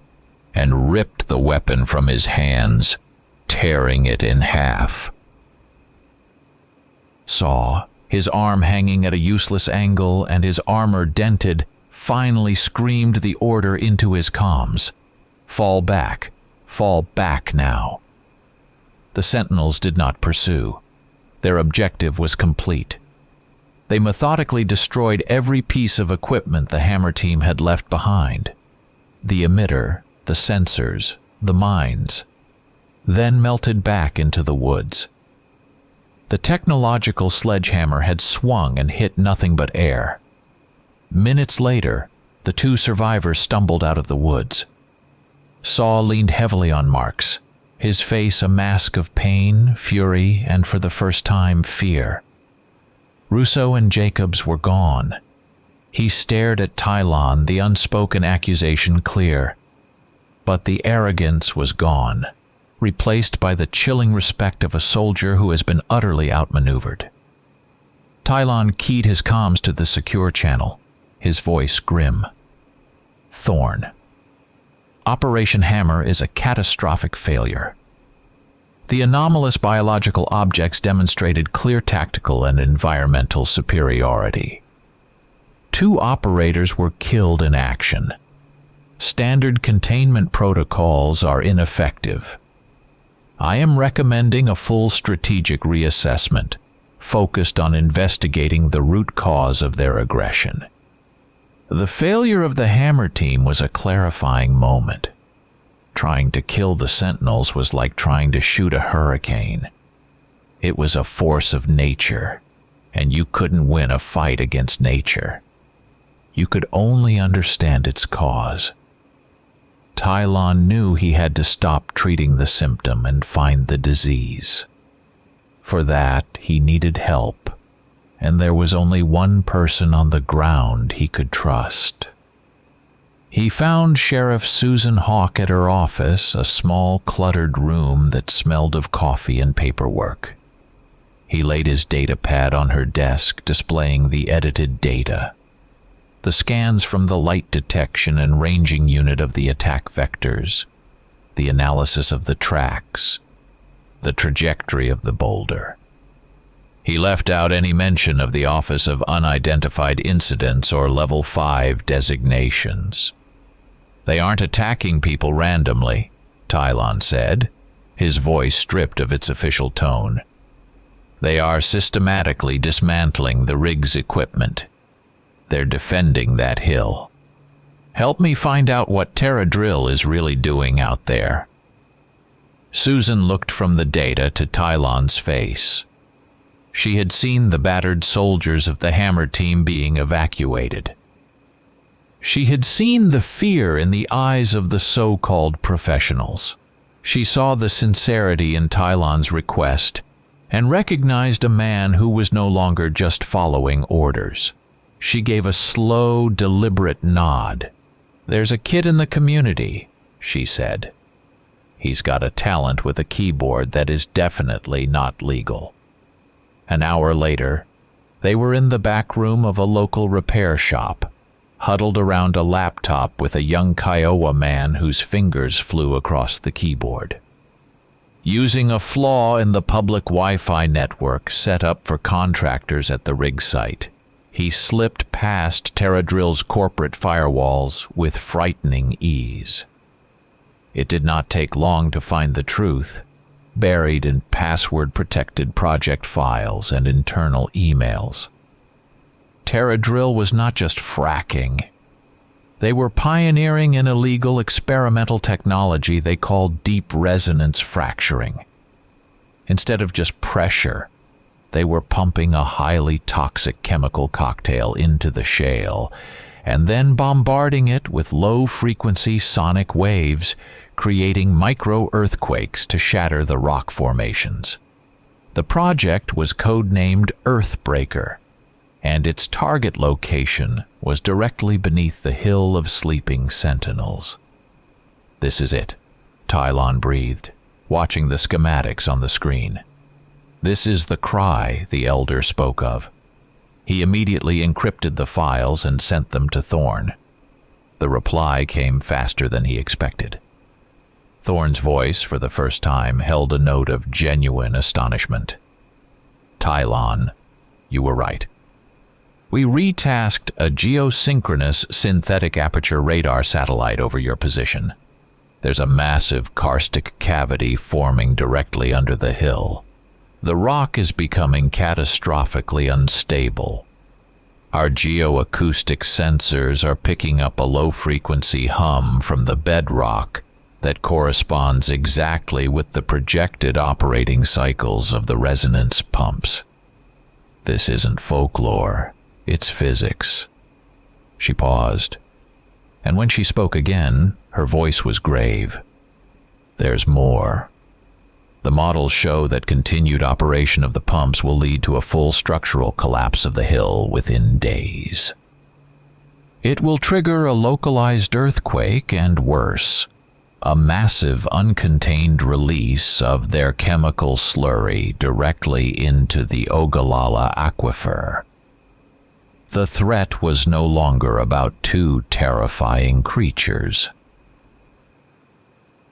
and ripped the weapon from his hands, tearing it in half. Saw, his arm hanging at a useless angle and his armor dented, finally screamed the order into his comms. Fall back now. The sentinels did not pursue. Their objective was complete. They methodically destroyed every piece of equipment the Hammer team had left behind. The emitter, the sensors, the mines, then melted back into the woods. The technological sledgehammer had swung and hit nothing but air. Minutes later, the 2 survivors stumbled out of the woods. Saw leaned heavily on Marks, his face a mask of pain, fury, and for the first time, fear. Russo and Jacobs were gone. He stared at Tylon, the unspoken accusation clear. But the arrogance was gone, replaced by the chilling respect of a soldier who has been utterly outmaneuvered. Tylon keyed his comms to the secure channel, his voice grim. Thorn. Operation Hammer is a catastrophic failure. The anomalous biological objects demonstrated clear tactical and environmental superiority. 2 operators were killed in action. Standard containment protocols are ineffective. I am recommending a full strategic reassessment, focused on investigating the root cause of their aggression. The failure of the Hammer team was a clarifying moment. Trying to kill the Sentinels was like trying to shoot a hurricane. It was a force of nature, and you couldn't win a fight against nature. You could only understand its cause. Tylon knew he had to stop treating the symptom and find the disease. For that, he needed help, and there was only one person on the ground he could trust. He found Sheriff Susan Hawke at her office, a small, cluttered room that smelled of coffee and paperwork. He laid his data pad on her desk, displaying the edited data. The scans from the light detection and ranging unit of the attack vectors, the analysis of the tracks, the trajectory of the boulder. He left out any mention of the Office of Unidentified Incidents or Level 5 designations. They aren't attacking people randomly, Tylon said, his voice stripped of its official tone. They are systematically dismantling the rig's equipment. They're defending that hill. Help me find out what Terra Drill is really doing out there. Susan looked from the data to Tylon's face. She had seen the battered soldiers of the Hammer team being evacuated. She had seen the fear in the eyes of the so-called professionals. She saw the sincerity in Tylon's request and recognized a man who was no longer just following orders. She gave a slow, deliberate nod. "There's a kid in the community," she said. "He's got a talent with a keyboard that is definitely not legal." An hour later, they were in the back room of a local repair shop, huddled around a laptop with a young Kiowa man whose fingers flew across the keyboard. Using a flaw in the public Wi-Fi network set up for contractors at the rig site, he slipped past Terra Drill's corporate firewalls with frightening ease. It did not take long to find the truth, buried in password-protected project files and internal emails. Terra Drill was not just fracking. They were pioneering an illegal experimental technology they called deep resonance fracturing. Instead of just pressure, they were pumping a highly toxic chemical cocktail into the shale and then bombarding it with low-frequency sonic waves, creating micro-earthquakes to shatter the rock formations. The project was codenamed Earthbreaker, and its target location was directly beneath the hill of sleeping sentinels. "This is it," Tylon breathed, watching the schematics on the screen. "This is the cry the Elder spoke of." He immediately encrypted the files and sent them to Thorn. The reply came faster than he expected. Thorn's voice, for the first time, held a note of genuine astonishment. "Tylon, you were right. We retasked a geosynchronous synthetic aperture radar satellite over your position. There's a massive karstic cavity forming directly under the hill. The rock is becoming catastrophically unstable. Our geoacoustic sensors are picking up a low-frequency hum from the bedrock that corresponds exactly with the projected operating cycles of the resonance pumps. This isn't folklore. It's physics." She paused, and when she spoke again, her voice was grave. "There's more. The models show that continued operation of the pumps will lead to a full structural collapse of the hill within days. It will trigger a localized earthquake and worse, a massive uncontained release of their chemical slurry directly into the Ogallala aquifer." The threat was no longer about two terrifying creatures.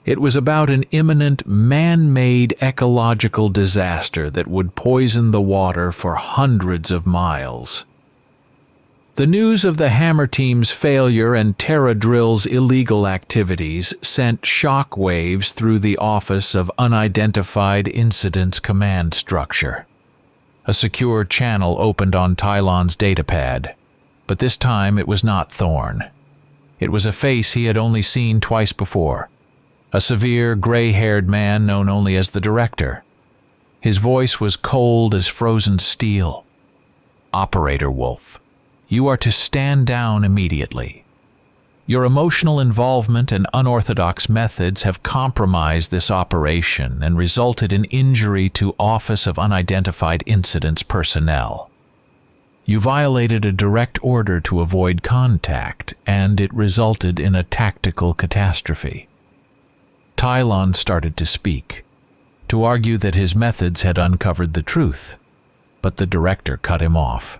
It was about an imminent man-made ecological disaster that would poison the water for hundreds of miles. The news of the Hammer team's failure and Terra Drill's illegal activities sent shock waves through the Office of Unidentified Incidents command structure. A secure channel opened on Tylon's datapad, but this time it was not Thorn. It was a face he had only seen twice before, a severe, gray-haired man known only as the Director. His voice was cold as frozen steel. "Operator Wolf, you are to stand down immediately." Your emotional involvement and unorthodox methods have compromised this operation and resulted in injury to Office of Unidentified Incidents personnel. You violated a direct order to avoid contact, and it resulted in a tactical catastrophe. Tylon started to speak, to argue that his methods had uncovered the truth, but the director cut him off.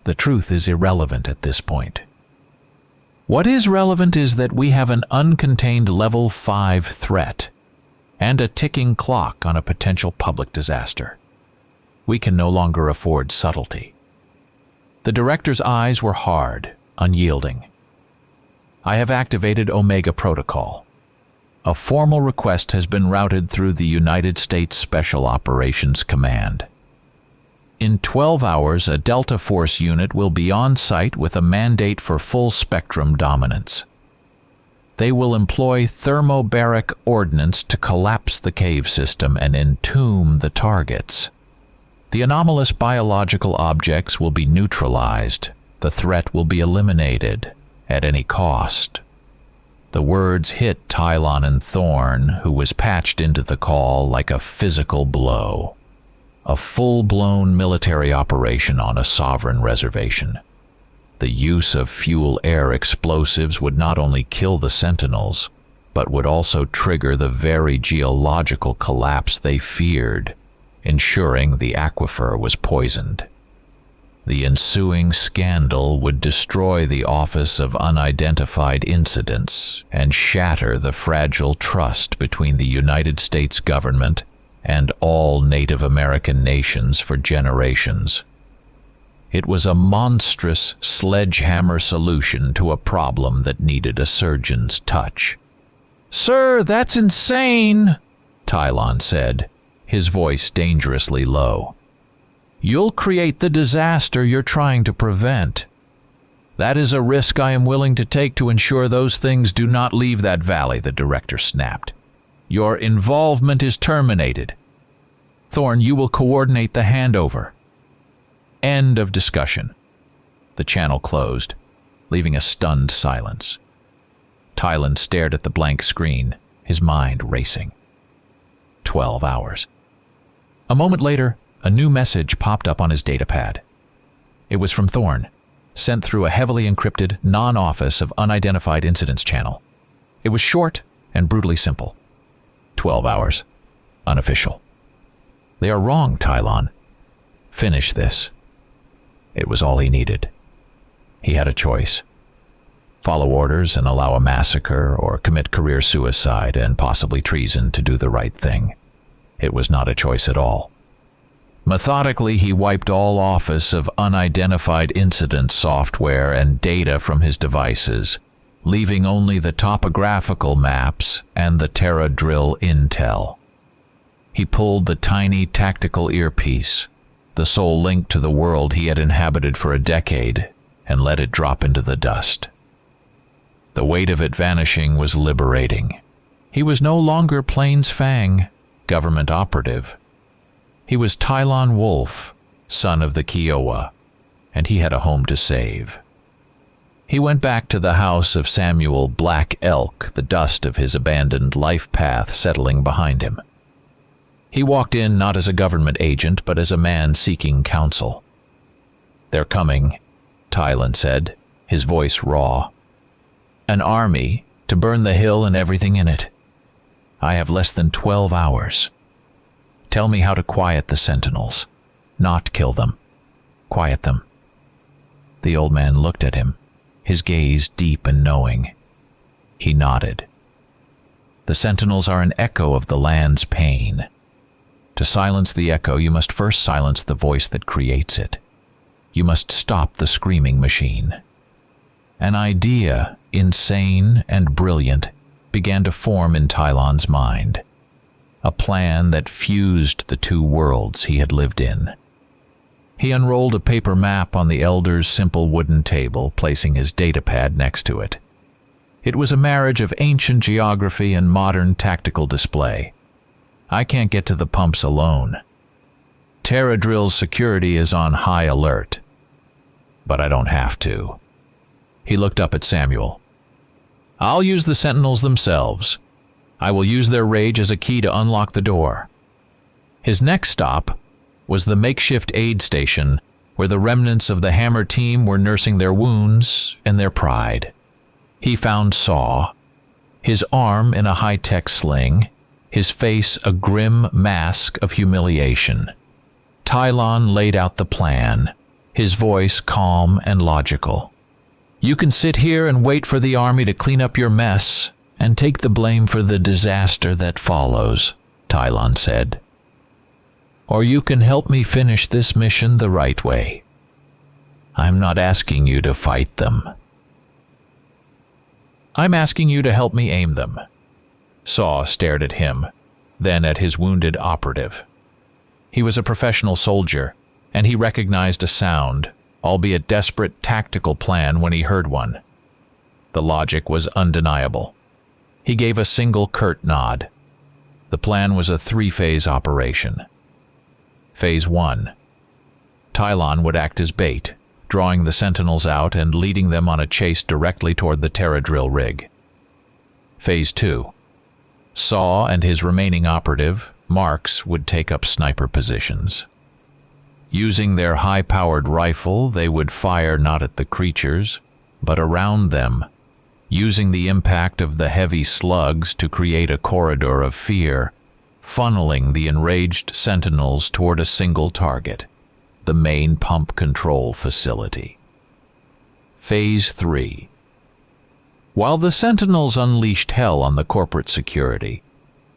The truth is irrelevant at this point. What is relevant is that we have an uncontained Level 5 threat and a ticking clock on a potential public disaster. We can no longer afford subtlety. The director's eyes were hard, unyielding. I have activated Omega Protocol. A formal request has been routed through the United States Special Operations Command. In 12 hours, a Delta Force unit will be on site with a mandate for full-spectrum dominance. They will employ thermobaric ordnance to collapse the cave system and entomb the targets. The anomalous biological objects will be neutralized. The threat will be eliminated at any cost. The words hit Tylon and Thorn, who was patched into the call, like a physical blow. A full-blown military operation on a sovereign reservation. The use of fuel-air explosives would not only kill the sentinels, but would also trigger the very geological collapse they feared, ensuring the aquifer was poisoned. The ensuing scandal would destroy the Office of Unidentified Incidents and shatter the fragile trust between the United States government and all Native American nations for generations. It was a monstrous sledgehammer solution to a problem that needed a surgeon's touch. "Sir, that's insane," Tylon said, his voice dangerously low. "You'll create the disaster you're trying to prevent. That is a risk I am willing to take to ensure those things do not leave that valley," the director snapped. "Your involvement is terminated. Thorn, you will coordinate the handover." End of discussion. The channel closed, leaving a stunned silence. Tylon stared at the blank screen, his mind racing. 12 hours. A moment later, a new message popped up on his datapad. It was from Thorn, sent through a heavily encrypted, non-Office of Unidentified Incidents channel. It was short and brutally simple. 12 hours. Unofficial. "They are wrong, Tylon. Finish this." It was all he needed. He had a choice. Follow orders and allow a massacre, or commit career suicide and possibly treason to do the right thing. It was not a choice at all. Methodically, he wiped all Office of Unidentified Incidents software and data from his devices, leaving only the topographical maps and the Terra drill intel. He pulled the tiny tactical earpiece, the sole link to the world he had inhabited for a decade, and let it drop into the dust. The weight of it vanishing was liberating. He was no longer Plains Fang, government operative. He was Tylon Wolf, son of the Kiowa, and he had a home to save. He went back to the house of Samuel Black Elk, the dust of his abandoned life path settling behind him. He walked in not as a government agent, but as a man seeking counsel. "They're coming," Tylon said, his voice raw. "An army to burn the hill and everything in it. I have less than 12 hours. Tell me how to quiet the sentinels. Not kill them. Quiet them." The old man looked at him, his gaze deep and knowing. He nodded. "The sentinels are an echo of the land's pain. To silence the echo, you must first silence the voice that creates it. You must stop the screaming machine." An idea, insane and brilliant, began to form in Tylon's mind. A plan that fused the two worlds he had lived in. He unrolled a paper map on the elder's simple wooden table, placing his datapad next to it. It was a marriage of ancient geography and modern tactical display. I can't get to the pumps alone. Terra Drill's security is on high alert. But I don't have to. He looked up at Samuel. I'll use the sentinels themselves. I will use their rage as a key to unlock the door. His next stop was the makeshift aid station where the remnants of the Hammer team were nursing their wounds and their pride. He found Saw, his arm in a high-tech sling, his face a grim mask of humiliation. Tylon laid out the plan, his voice calm and logical. You can sit here and wait for the army to clean up your mess and take the blame for the disaster that follows, Tylon said. Or you can help me finish this mission the right way. I'm not asking you to fight them. I'm asking you to help me aim them. Saw stared at him, then at his wounded operative. He was a professional soldier, and he recognized a sound, albeit desperate tactical plan when he heard one. The logic was undeniable. He gave a single curt nod. The plan was a three-phase operation. Phase 1. Tylon would act as bait, drawing the sentinels out and leading them on a chase directly toward the Terradrill rig. Phase 2. Saw and his remaining operative, Marks, would take up sniper positions. Using their high-powered rifle, they would fire not at the creatures, but around them, using the impact of the heavy slugs to create a corridor of fear, funneling the enraged sentinels toward a single target, the main pump control facility. Phase 3. While the sentinels unleashed hell on the corporate security,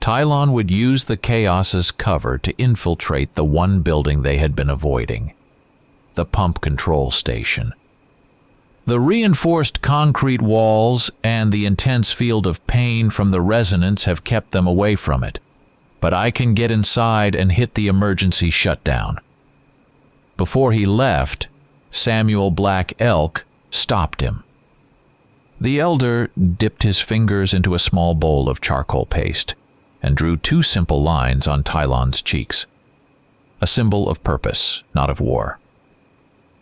Tylon would use the chaos as cover to infiltrate the one building they had been avoiding, the pump control station. The reinforced concrete walls and the intense field of pain from the resonance have kept them away from it, but I can get inside and hit the emergency shutdown. Before he left, Samuel Black Elk stopped him. The elder dipped his fingers into a small bowl of charcoal paste and drew 2 simple lines on Tylon's cheeks, a symbol of purpose, not of war.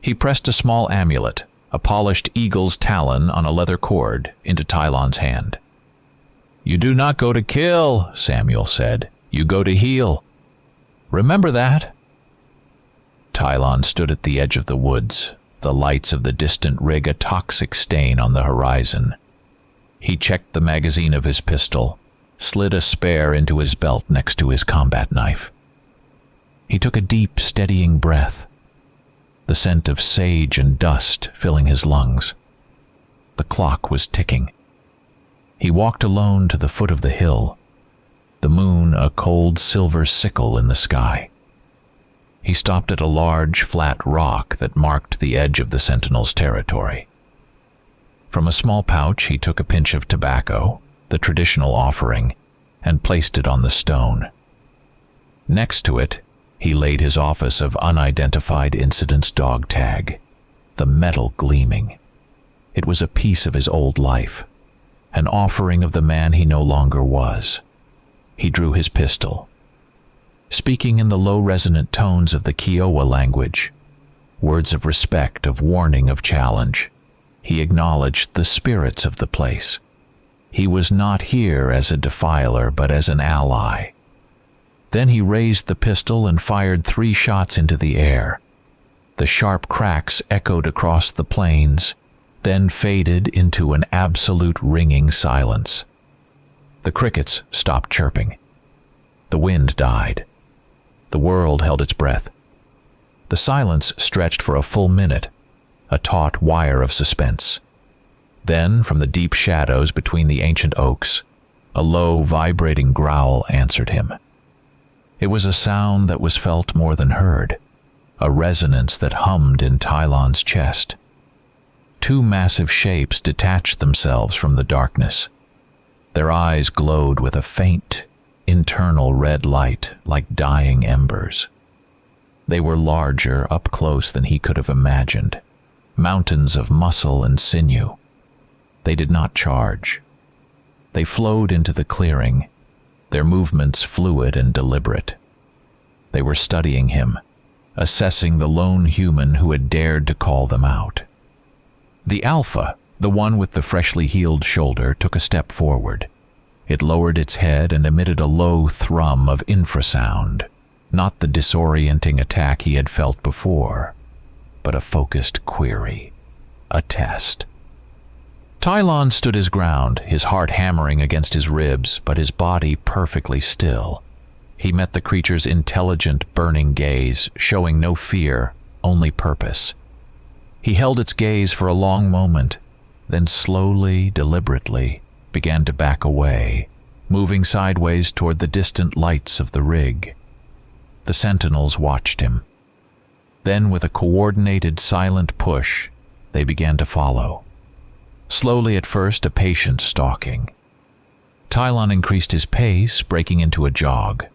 He pressed a small amulet, a polished eagle's talon on a leather cord, into Tylon's hand. "You do not go to kill," Samuel said. "You go to heal. Remember that." Tylon stood at the edge of the woods, the lights of the distant rig a toxic stain on the horizon. He checked the magazine of his pistol, slid a spare into his belt next to his combat knife. He took a deep, steadying breath, the scent of sage and dust filling his lungs. The clock was ticking. He walked alone to the foot of the hill, the moon a cold silver sickle in the sky. He stopped at a large, flat rock that marked the edge of the sentinel's territory. From a small pouch he took a pinch of tobacco, the traditional offering, and placed it on the stone. Next to it, he laid his Office of Unidentified Incidents dog tag, the metal gleaming. It was a piece of his old life, an offering of the man he no longer was. He drew his pistol. Speaking in the low resonant tones of the Kiowa language, words of respect, of warning, of challenge, he acknowledged the spirits of the place. He was not here as a defiler, but as an ally. Then he raised the pistol and fired 3 shots into the air. The sharp cracks echoed across the plains, then faded into an absolute ringing silence. The crickets stopped chirping. The wind died. The world held its breath. The silence stretched for a full minute, a taut wire of suspense. Then, from the deep shadows between the ancient oaks, a low, vibrating growl answered him. It was a sound that was felt more than heard, a resonance that hummed in Tylon's chest. 2 massive shapes detached themselves from the darkness. Their eyes glowed with a faint, internal red light like dying embers. They were larger up close than he could have imagined, mountains of muscle and sinew. They did not charge. They flowed into the clearing, their movements fluid and deliberate. They were studying him, assessing the lone human who had dared to call them out. The Alpha, The one with the freshly healed shoulder took a step forward. It lowered its head and emitted a low thrum of infrasound, not the disorienting attack he had felt before, but a focused query, a test. Tylon stood his ground, his heart hammering against his ribs, but his body perfectly still. He met the creature's intelligent, burning gaze, showing no fear, only purpose. He held its gaze for a long moment, then slowly, deliberately, began to back away, moving sideways toward the distant lights of the rig. The sentinels watched him. Then, with a coordinated, silent push, they began to follow. Slowly at first, a patient stalking. Tylon increased his pace, breaking into a jog.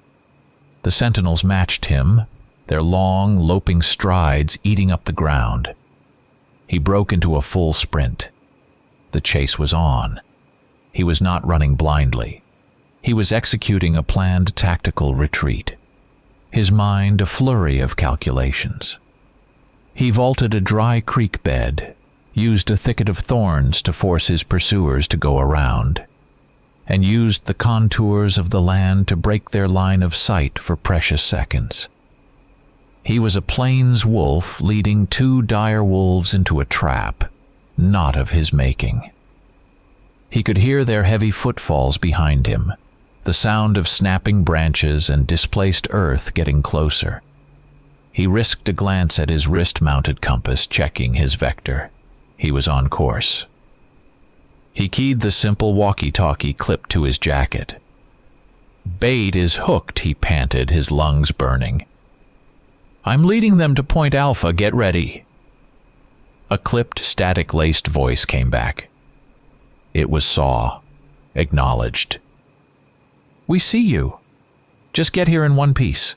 The sentinels matched him, their long, loping strides eating up the ground. He broke into a full sprint. The chase was on. He was not running blindly. He was executing a planned tactical retreat, his mind a flurry of calculations. He vaulted a dry creek bed, used a thicket of thorns to force his pursuers to go around, and used the contours of the land to break their line of sight for precious seconds. He was a plains wolf leading two dire wolves into a trap, not of his making. He could hear their heavy footfalls behind him, the sound of snapping branches and displaced earth getting closer. He risked a glance at his wrist-mounted compass, checking his vector. He was on course. He keyed the simple walkie-talkie clipped to his jacket. "Bait is hooked," he panted, his lungs burning. "I'm leading them to Point Alpha. Get ready." A clipped, static-laced voice came back. It was Saw, acknowledged. "We see you. Just get here in one piece."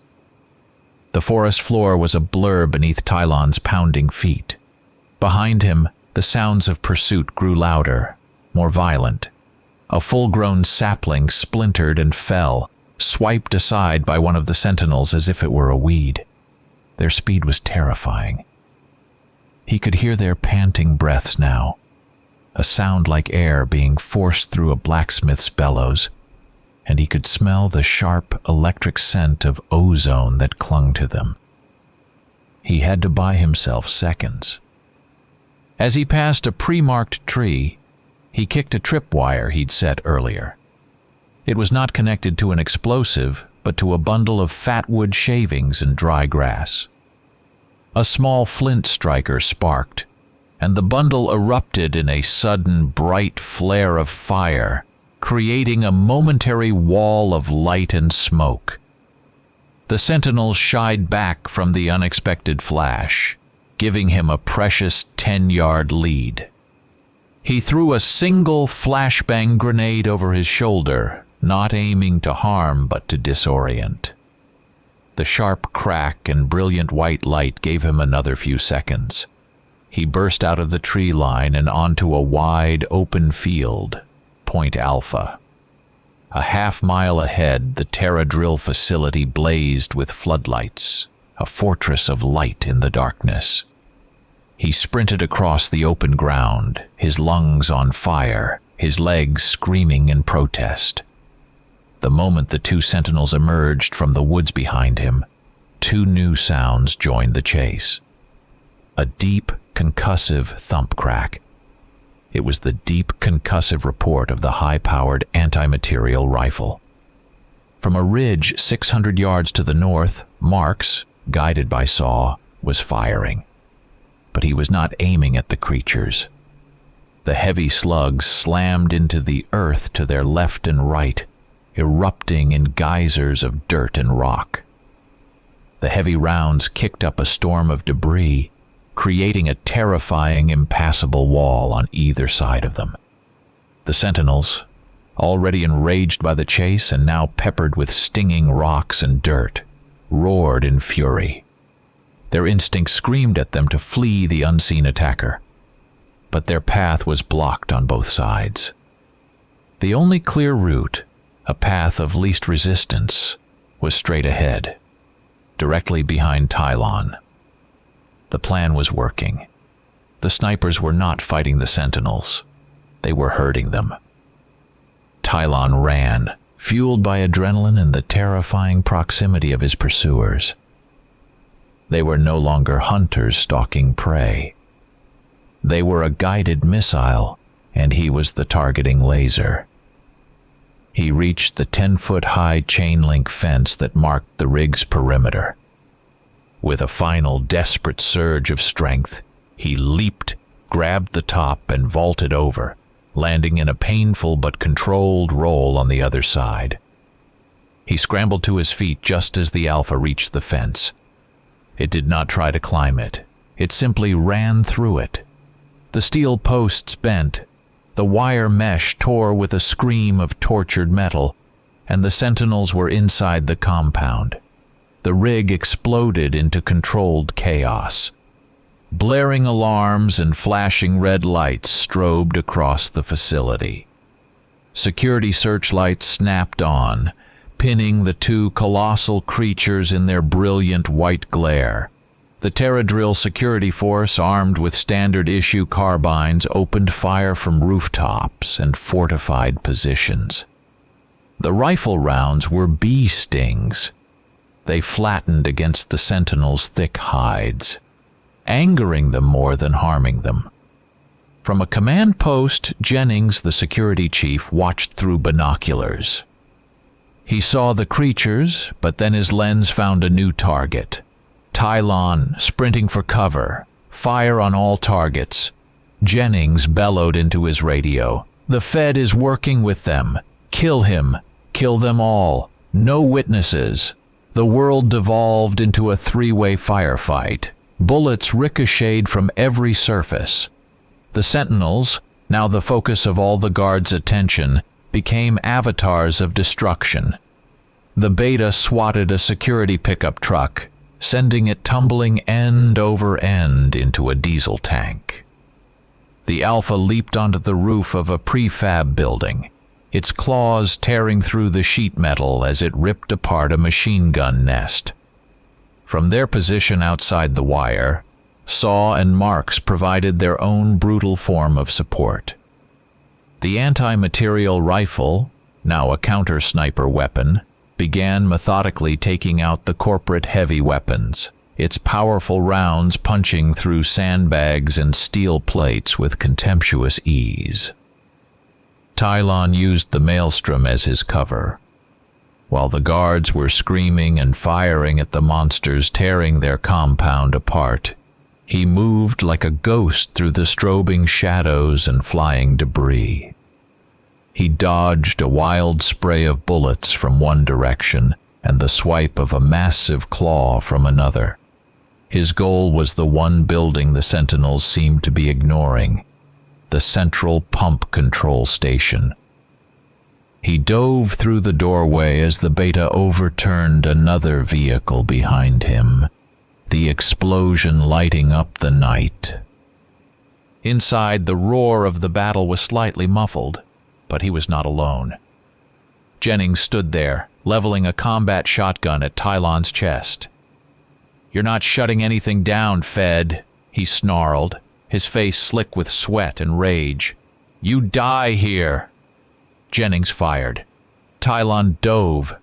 The forest floor was a blur beneath Tylon's pounding feet. Behind him, the sounds of pursuit grew louder, more violent. A full-grown sapling splintered and fell, swiped aside by one of the sentinels as if it were a weed. Their speed was terrifying. He could hear their panting breaths now, a sound like air being forced through a blacksmith's bellows, and he could smell the sharp electric scent of ozone that clung to them. He had to buy himself seconds. As he passed a pre-marked tree, he kicked a tripwire he'd set earlier. It was not connected to an explosive, but to a bundle of fat wood shavings and dry grass. A small flint striker sparked, and the bundle erupted in a sudden bright flare of fire, creating a momentary wall of light and smoke. The sentinels shied back from the unexpected flash, giving him a precious 10-yard lead. He threw a single flashbang grenade over his shoulder, not aiming to harm but to disorient. The sharp crack and brilliant white light gave him another few seconds. He burst out of the tree line and onto a wide, open field, Point Alpha. A half-mile ahead, the Terra drill facility blazed with floodlights, a fortress of light in the darkness. He sprinted across the open ground, his lungs on fire, his legs screaming in protest. The moment the two sentinels emerged from the woods behind him, two new sounds joined the chase. A deep, concussive thump crack. It was the deep, concussive report of the high-powered anti-material rifle. From a ridge 600 yards to the north, Marks, guided by Saw, was firing. But he was not aiming at the creatures. The heavy slugs slammed into the earth to their left and right, erupting in geysers of dirt and rock. The heavy rounds kicked up a storm of debris, creating a terrifying, impassable wall on either side of them. The sentinels, already enraged by the chase and now peppered with stinging rocks and dirt, roared in fury. Their instinct screamed at them to flee the unseen attacker, but their path was blocked on both sides. The only clear route, a path of least resistance, was straight ahead, directly behind Tylon. The plan was working. The snipers were not fighting the sentinels. They were hurting them. Tylon ran, fueled by adrenaline and the terrifying proximity of his pursuers. They were no longer hunters stalking prey. They were a guided missile, and he was the targeting laser. He reached the 10-foot-high chain-link fence that marked the rig's perimeter. With a final desperate surge of strength, he leaped, grabbed the top, and vaulted over, landing in a painful but controlled roll on the other side. He scrambled to his feet just as the Alpha reached the fence. It did not try to climb it. It simply ran through it. The steel posts bent, the wire mesh tore with a scream of tortured metal, and the sentinels were inside the compound. The rig exploded into controlled chaos. Blaring alarms and flashing red lights strobed across the facility. Security searchlights snapped on, pinning the two colossal creatures in their brilliant white glare. The Terradrill security force, armed with standard-issue carbines, opened fire from rooftops and fortified positions. The rifle rounds were bee stings. They flattened against the sentinels' thick hides, angering them more than harming them. From a command post, Jennings, the security chief, watched through binoculars. He saw the creatures, but then his lens found a new target. Tylon, sprinting for cover. Fire on all targets. Jennings bellowed into his radio. "The Fed is working with them. Kill him. Kill them all. No witnesses." The world devolved into a three-way firefight. Bullets ricocheted from every surface. The sentinels, now the focus of all the guards' attention, became avatars of destruction. The Beta swatted a security pickup truck, sending it tumbling end over end into a diesel tank. The Alpha leaped onto the roof of a prefab building, its claws tearing through the sheet metal as it ripped apart a machine gun nest. From their position outside the wire, Saw and Marks provided their own brutal form of support. The anti-material rifle, now a counter-sniper weapon, began methodically taking out the corporate heavy weapons, its powerful rounds punching through sandbags and steel plates with contemptuous ease. Tylon used the maelstrom as his cover. While the guards were screaming and firing at the monsters tearing their compound apart, he moved like a ghost through the strobing shadows and flying debris. He dodged a wild spray of bullets from one direction and the swipe of a massive claw from another. His goal was the one building the sentinels seemed to be ignoring, the central pump control station. He dove through the doorway as the Beta overturned another vehicle behind him, the explosion lighting up the night. Inside, the roar of the battle was slightly muffled, but he was not alone. Jennings stood there, leveling a combat shotgun at Tylon's chest. "You're not shutting anything down, Fed," he snarled, his face slick with sweat and rage. "You die here." Jennings fired. Tylon dove,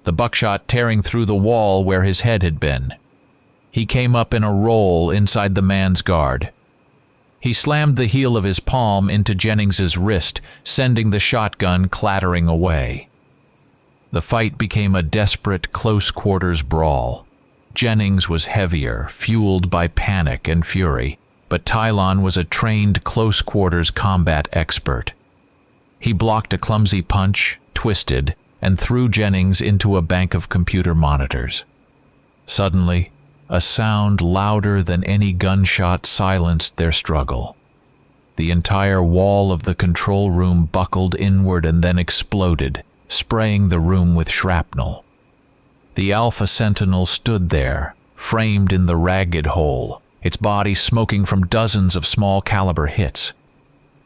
the buckshot tearing through the wall where his head had been. He came up in a roll inside the man's guard. He slammed the heel of his palm into Jennings's wrist, sending the shotgun clattering away. The fight became a desperate close-quarters brawl. Jennings was heavier, fueled by panic and fury, but Tylon was a trained close-quarters combat expert. He blocked a clumsy punch, twisted, and threw Jennings into a bank of computer monitors. Suddenly, a sound louder than any gunshot silenced their struggle. The entire wall of the control room buckled inward and then exploded, spraying the room with shrapnel. The Alpha Sentinel stood there, framed in the ragged hole, its body smoking from dozens of small-caliber hits.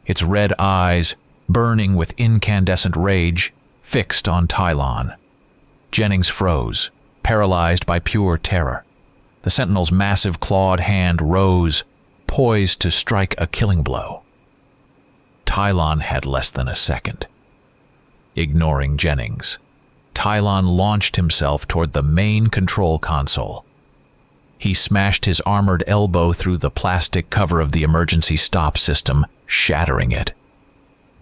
Its red eyes, burning with incandescent rage, fixed on Tylon. Jennings froze, paralyzed by pure terror. The Sentinel's massive clawed hand rose, poised to strike a killing blow. Tylon had less than a second. Ignoring Jennings, Tylon launched himself toward the main control console. He smashed his armored elbow through the plastic cover of the emergency stop system, shattering it.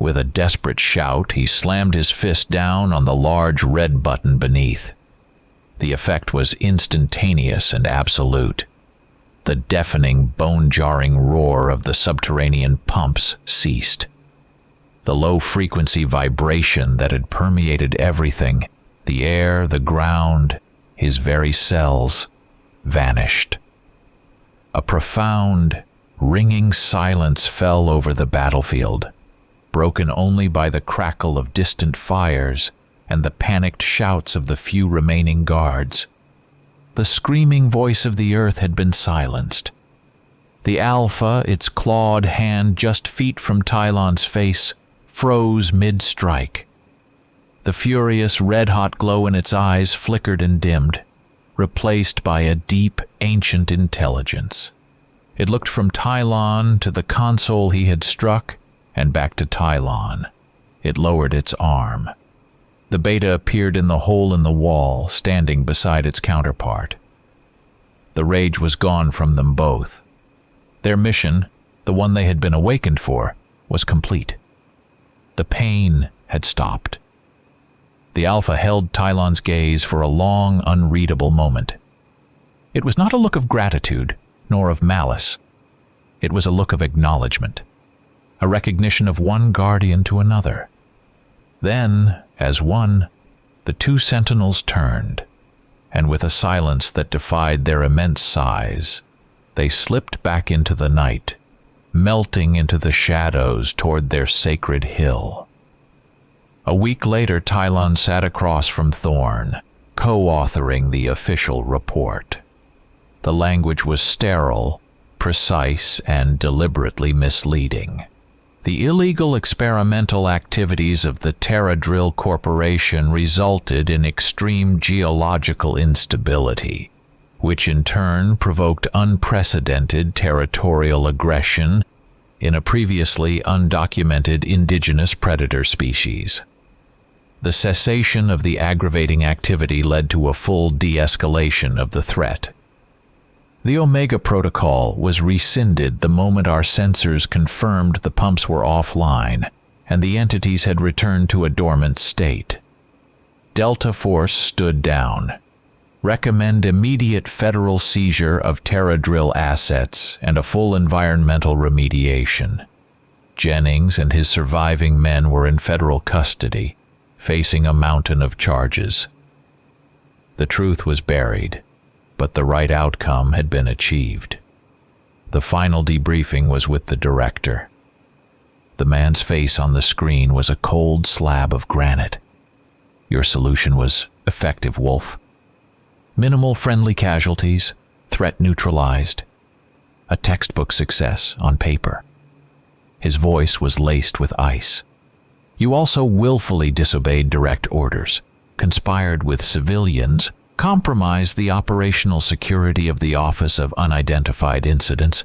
With a desperate shout, he slammed his fist down on the large red button beneath. The effect was instantaneous and absolute. The deafening, bone-jarring roar of the subterranean pumps ceased. The low-frequency vibration that had permeated everything, the air, the ground, his very cells, vanished. A profound, ringing silence fell over the battlefield, broken only by the crackle of distant fires and the panicked shouts of the few remaining guards. The screaming voice of the earth had been silenced. The Alpha, its clawed hand just feet from Tylon's face, froze mid-strike. The furious, red-hot glow in its eyes flickered and dimmed, replaced by a deep, ancient intelligence. It looked from Tylon to the console he had struck, and back to Tylon. It lowered its arm. The beta appeared in the hole in the wall, standing beside its counterpart. The rage was gone from them both. Their mission, the one they had been awakened for, was complete. The pain had stopped. The Alpha held Tylon's gaze for a long, unreadable moment. It was not a look of gratitude, nor of malice. It was a look of acknowledgement, a recognition of one guardian to another. Then, as one, the two sentinels turned, and with a silence that defied their immense size, they slipped back into the night, melting into the shadows toward their sacred hill. A week later, Tylon sat across from Thorne, co-authoring the official report. The language was sterile, precise, and deliberately misleading. The illegal experimental activities of the Terra Drill Corporation resulted in extreme geological instability, which in turn provoked unprecedented territorial aggression in a previously undocumented indigenous predator species. The cessation of the aggravating activity led to a full de-escalation of the threat. The Omega Protocol was rescinded the moment our sensors confirmed the pumps were offline and the entities had returned to a dormant state. Delta Force stood down. Recommend immediate federal seizure of Terra Drill assets and a full environmental remediation. Jennings and his surviving men were in federal custody, facing a mountain of charges. The truth was buried, but the right outcome had been achieved. The final debriefing was with the director. The man's face on the screen was a cold slab of granite. Your solution was effective, Wolf. Minimal friendly casualties, threat neutralized. A textbook success on paper. His voice was laced with ice. You also willfully disobeyed direct orders, conspired with civilians, compromised the operational security of the Office of Unidentified Incidents,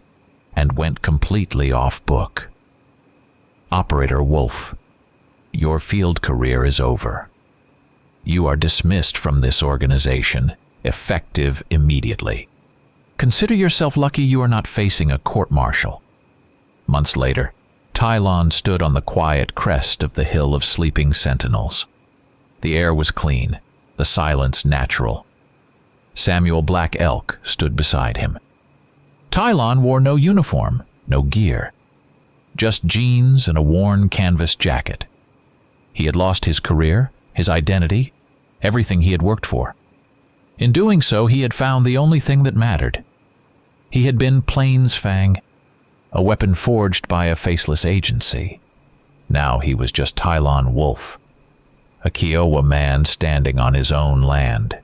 and went completely off-book. Operator Wolf, your field career is over. You are dismissed from this organization, effective immediately. Consider yourself lucky you are not facing a court-martial. Months later, Tylon stood on the quiet crest of the hill of sleeping sentinels. The air was clean, the silence natural. Samuel Black Elk stood beside him. Tylon wore no uniform, no gear. Just jeans and a worn canvas jacket. He had lost his career, his identity, everything he had worked for. In doing so, he had found the only thing that mattered. He had been Plainsfang, a weapon forged by a faceless agency. Now he was just Tylon Wolf, a Kiowa man standing on his own land.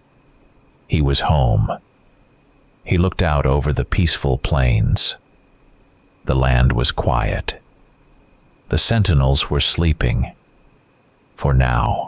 He was home. He looked out over the peaceful plains. The land was quiet. The sentinels were sleeping. For now.